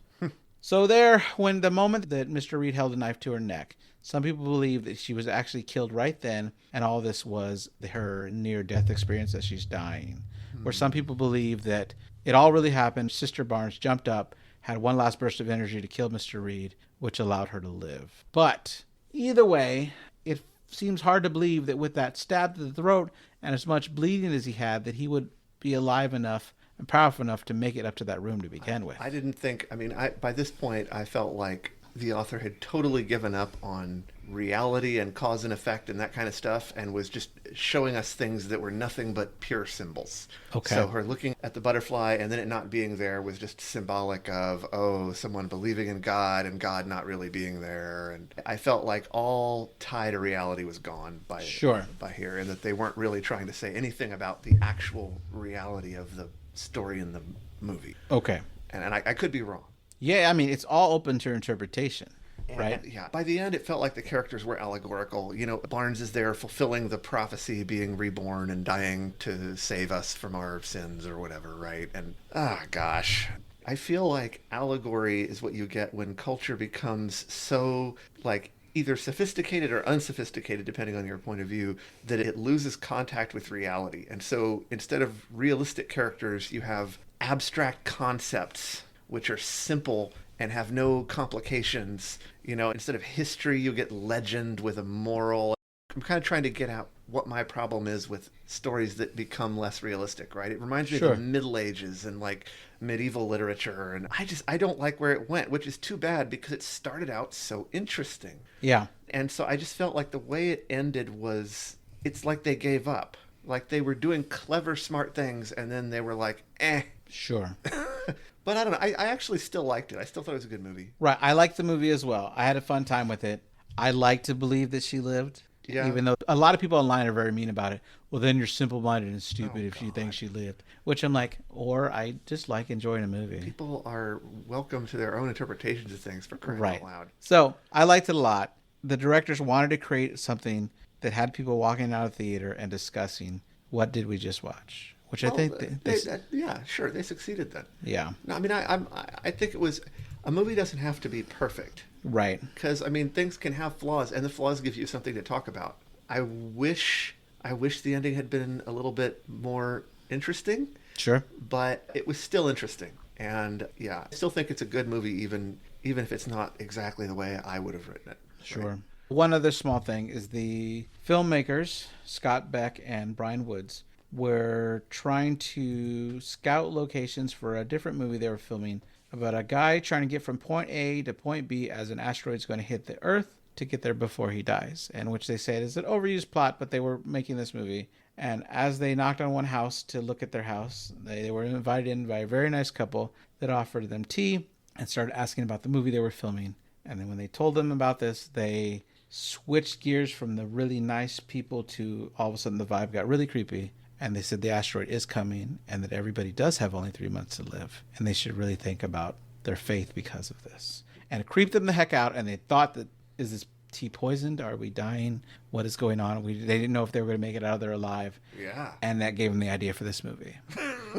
So there, when the moment that Mr. Reed held a knife to her neck, some people believe that she was actually killed right then, and all this was her near-death experience as she's dying. Where some people believe that it all really happened. Sister Barnes jumped up, had one last burst of energy to kill Mr. Reed, which allowed her to live. But either way, it seems hard to believe that with that stab to the throat and as much bleeding as he had, that he would be alive enough and powerful enough to make it up to that room to begin with.
I didn't think, by this point, I felt like the author had totally given up on reality and cause and effect and that kind of stuff, and was just showing us things that were nothing but pure symbols.
Okay.
So her looking at the butterfly and then it not being there was just symbolic of, someone believing in God and God not really being there. And I felt like all tie to reality was gone by here, and that they weren't really trying to say anything about the actual reality of the story in the movie.
Okay.
And I could be wrong.
Yeah, I mean, it's all open to interpretation, right?
Yeah. By the end, it felt like the characters were allegorical. Barnes is there fulfilling the prophecy, being reborn and dying to save us from our sins or whatever, right? And, gosh. I feel like allegory is what you get when culture becomes so, either sophisticated or unsophisticated, depending on your point of view, that it loses contact with reality. And so instead of realistic characters, you have abstract concepts which are simple and have no complications. Instead of history, you get legend with a moral. I'm kind of trying to get out what my problem is with stories that become less realistic, right? It reminds me of the Middle Ages and medieval literature, and I don't like where it went, which is too bad because it started out so interesting.
Yeah.
And so I just felt like the way it ended it's like they gave up. Like they were doing clever, smart things, and then they were like, eh.
Sure.
But I don't know. I actually still liked it. I still thought it was a good movie.
Right. I liked the movie as well. I had a fun time with it. I like to believe that she lived. Yeah. Even though a lot of people online are very mean about it. Well, then you're simple-minded and stupid if you think she lived. Which I'm like, or I just like enjoying a movie.
People are welcome to their own interpretations of things, for crying out loud.
So I liked it a lot. The directors wanted to create something that had people walking out of the theater and discussing, what did we just watch? Which I think they succeeded then. Yeah.
No, I think it was, a movie doesn't have to be perfect.
Right.
Because things can have flaws, and the flaws give you something to talk about. I wish the ending had been a little bit more interesting.
Sure.
But it was still interesting. And I still think it's a good movie, even if it's not exactly the way I would have written it.
Sure. Right? One other small thing is the filmmakers, Scott Beck and Brian Woods, were trying to scout locations for a different movie they were filming about a guy trying to get from point A to point B as an asteroid's going to hit the Earth to get there before he dies, and which they said is an overused plot, but they were making this movie. And as they knocked on one house to look at their house, they were invited in by a very nice couple that offered them tea and started asking about the movie they were filming. And then when they told them about this, they switched gears from the really nice people to all of a sudden the vibe got really creepy. And they said the asteroid is coming and that everybody does have only 3 months to live. And they should really think about their faith because of this. And it creeped them the heck out. And they thought that, is this tea poisoned? Are we dying? What is going on? They didn't know if they were going to make it out of there alive.
Yeah.
And that gave them the idea for this movie.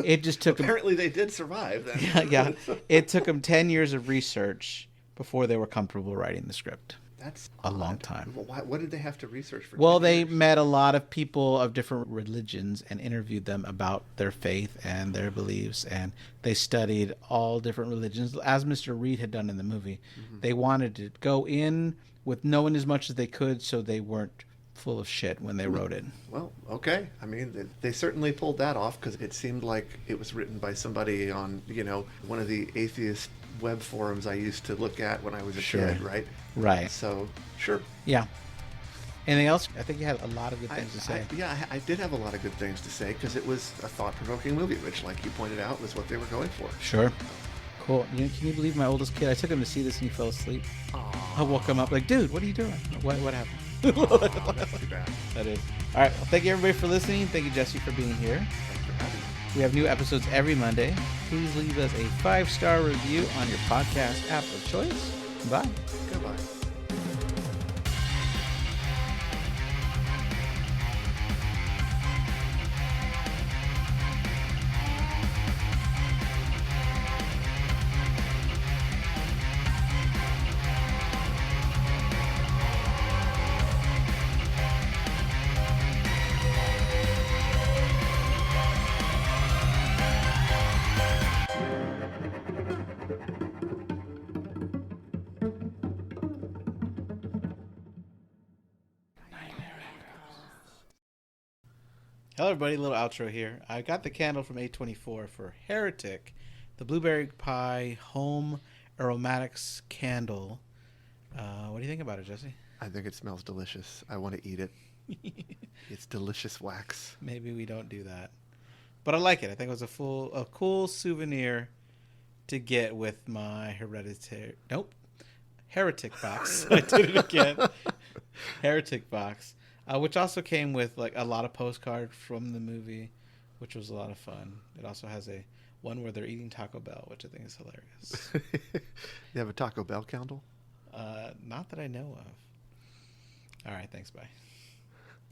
It just took
Apparently they did survive then.
Yeah. It took them 10 years of research before they were comfortable writing the script.
That's
a
odd.
long time.
What did they have to research for?
Well,
10
they
years?
met a lot of people of different religions and interviewed them about their faith and their beliefs, and they studied all different religions, as Mr. Reed had done in the movie.
Mm-hmm.
They wanted to go in with knowing as much as they could, so they weren't full of shit when they wrote it.
Well, okay. I mean, they certainly pulled that off because it seemed like it was written by somebody on, one of the atheist web forums I used to look at when I was a kid, right?
Right.
So, sure.
Yeah. Anything else? I think you had a lot of good things to say.
I did have a lot of good things to say because it was a thought-provoking movie, which, like you pointed out, was what they were going for.
Sure. Cool. Can you believe my oldest kid? I took him to see this and he fell asleep.
Aww.
I woke him up like, dude, what are you doing? What happened?
Aw, that's too bad.
That is. All right. Well, thank you everybody for listening. Thank you, Jesse, for being here.
Thanks for having me.
We have new episodes every Monday. Please leave us a 5-star review on your podcast app of choice. Bye.
Goodbye.
Hello, everybody. A little outro here. I got the candle from A24 for Heretic, the blueberry pie home aromatics candle. What do you think about it, Jesse?
I think it smells delicious. I want to eat it. It's delicious wax.
Maybe we don't do that, but I like it. I think it was a cool souvenir to get with my Heretic box. I did it again. Heretic box. Which also came with like a lot of postcards from the movie, which was a lot of fun. It also has one where they're eating Taco Bell, which I think is hilarious.
You have a Taco Bell candle?
Not that I know of. All right, thanks, bye.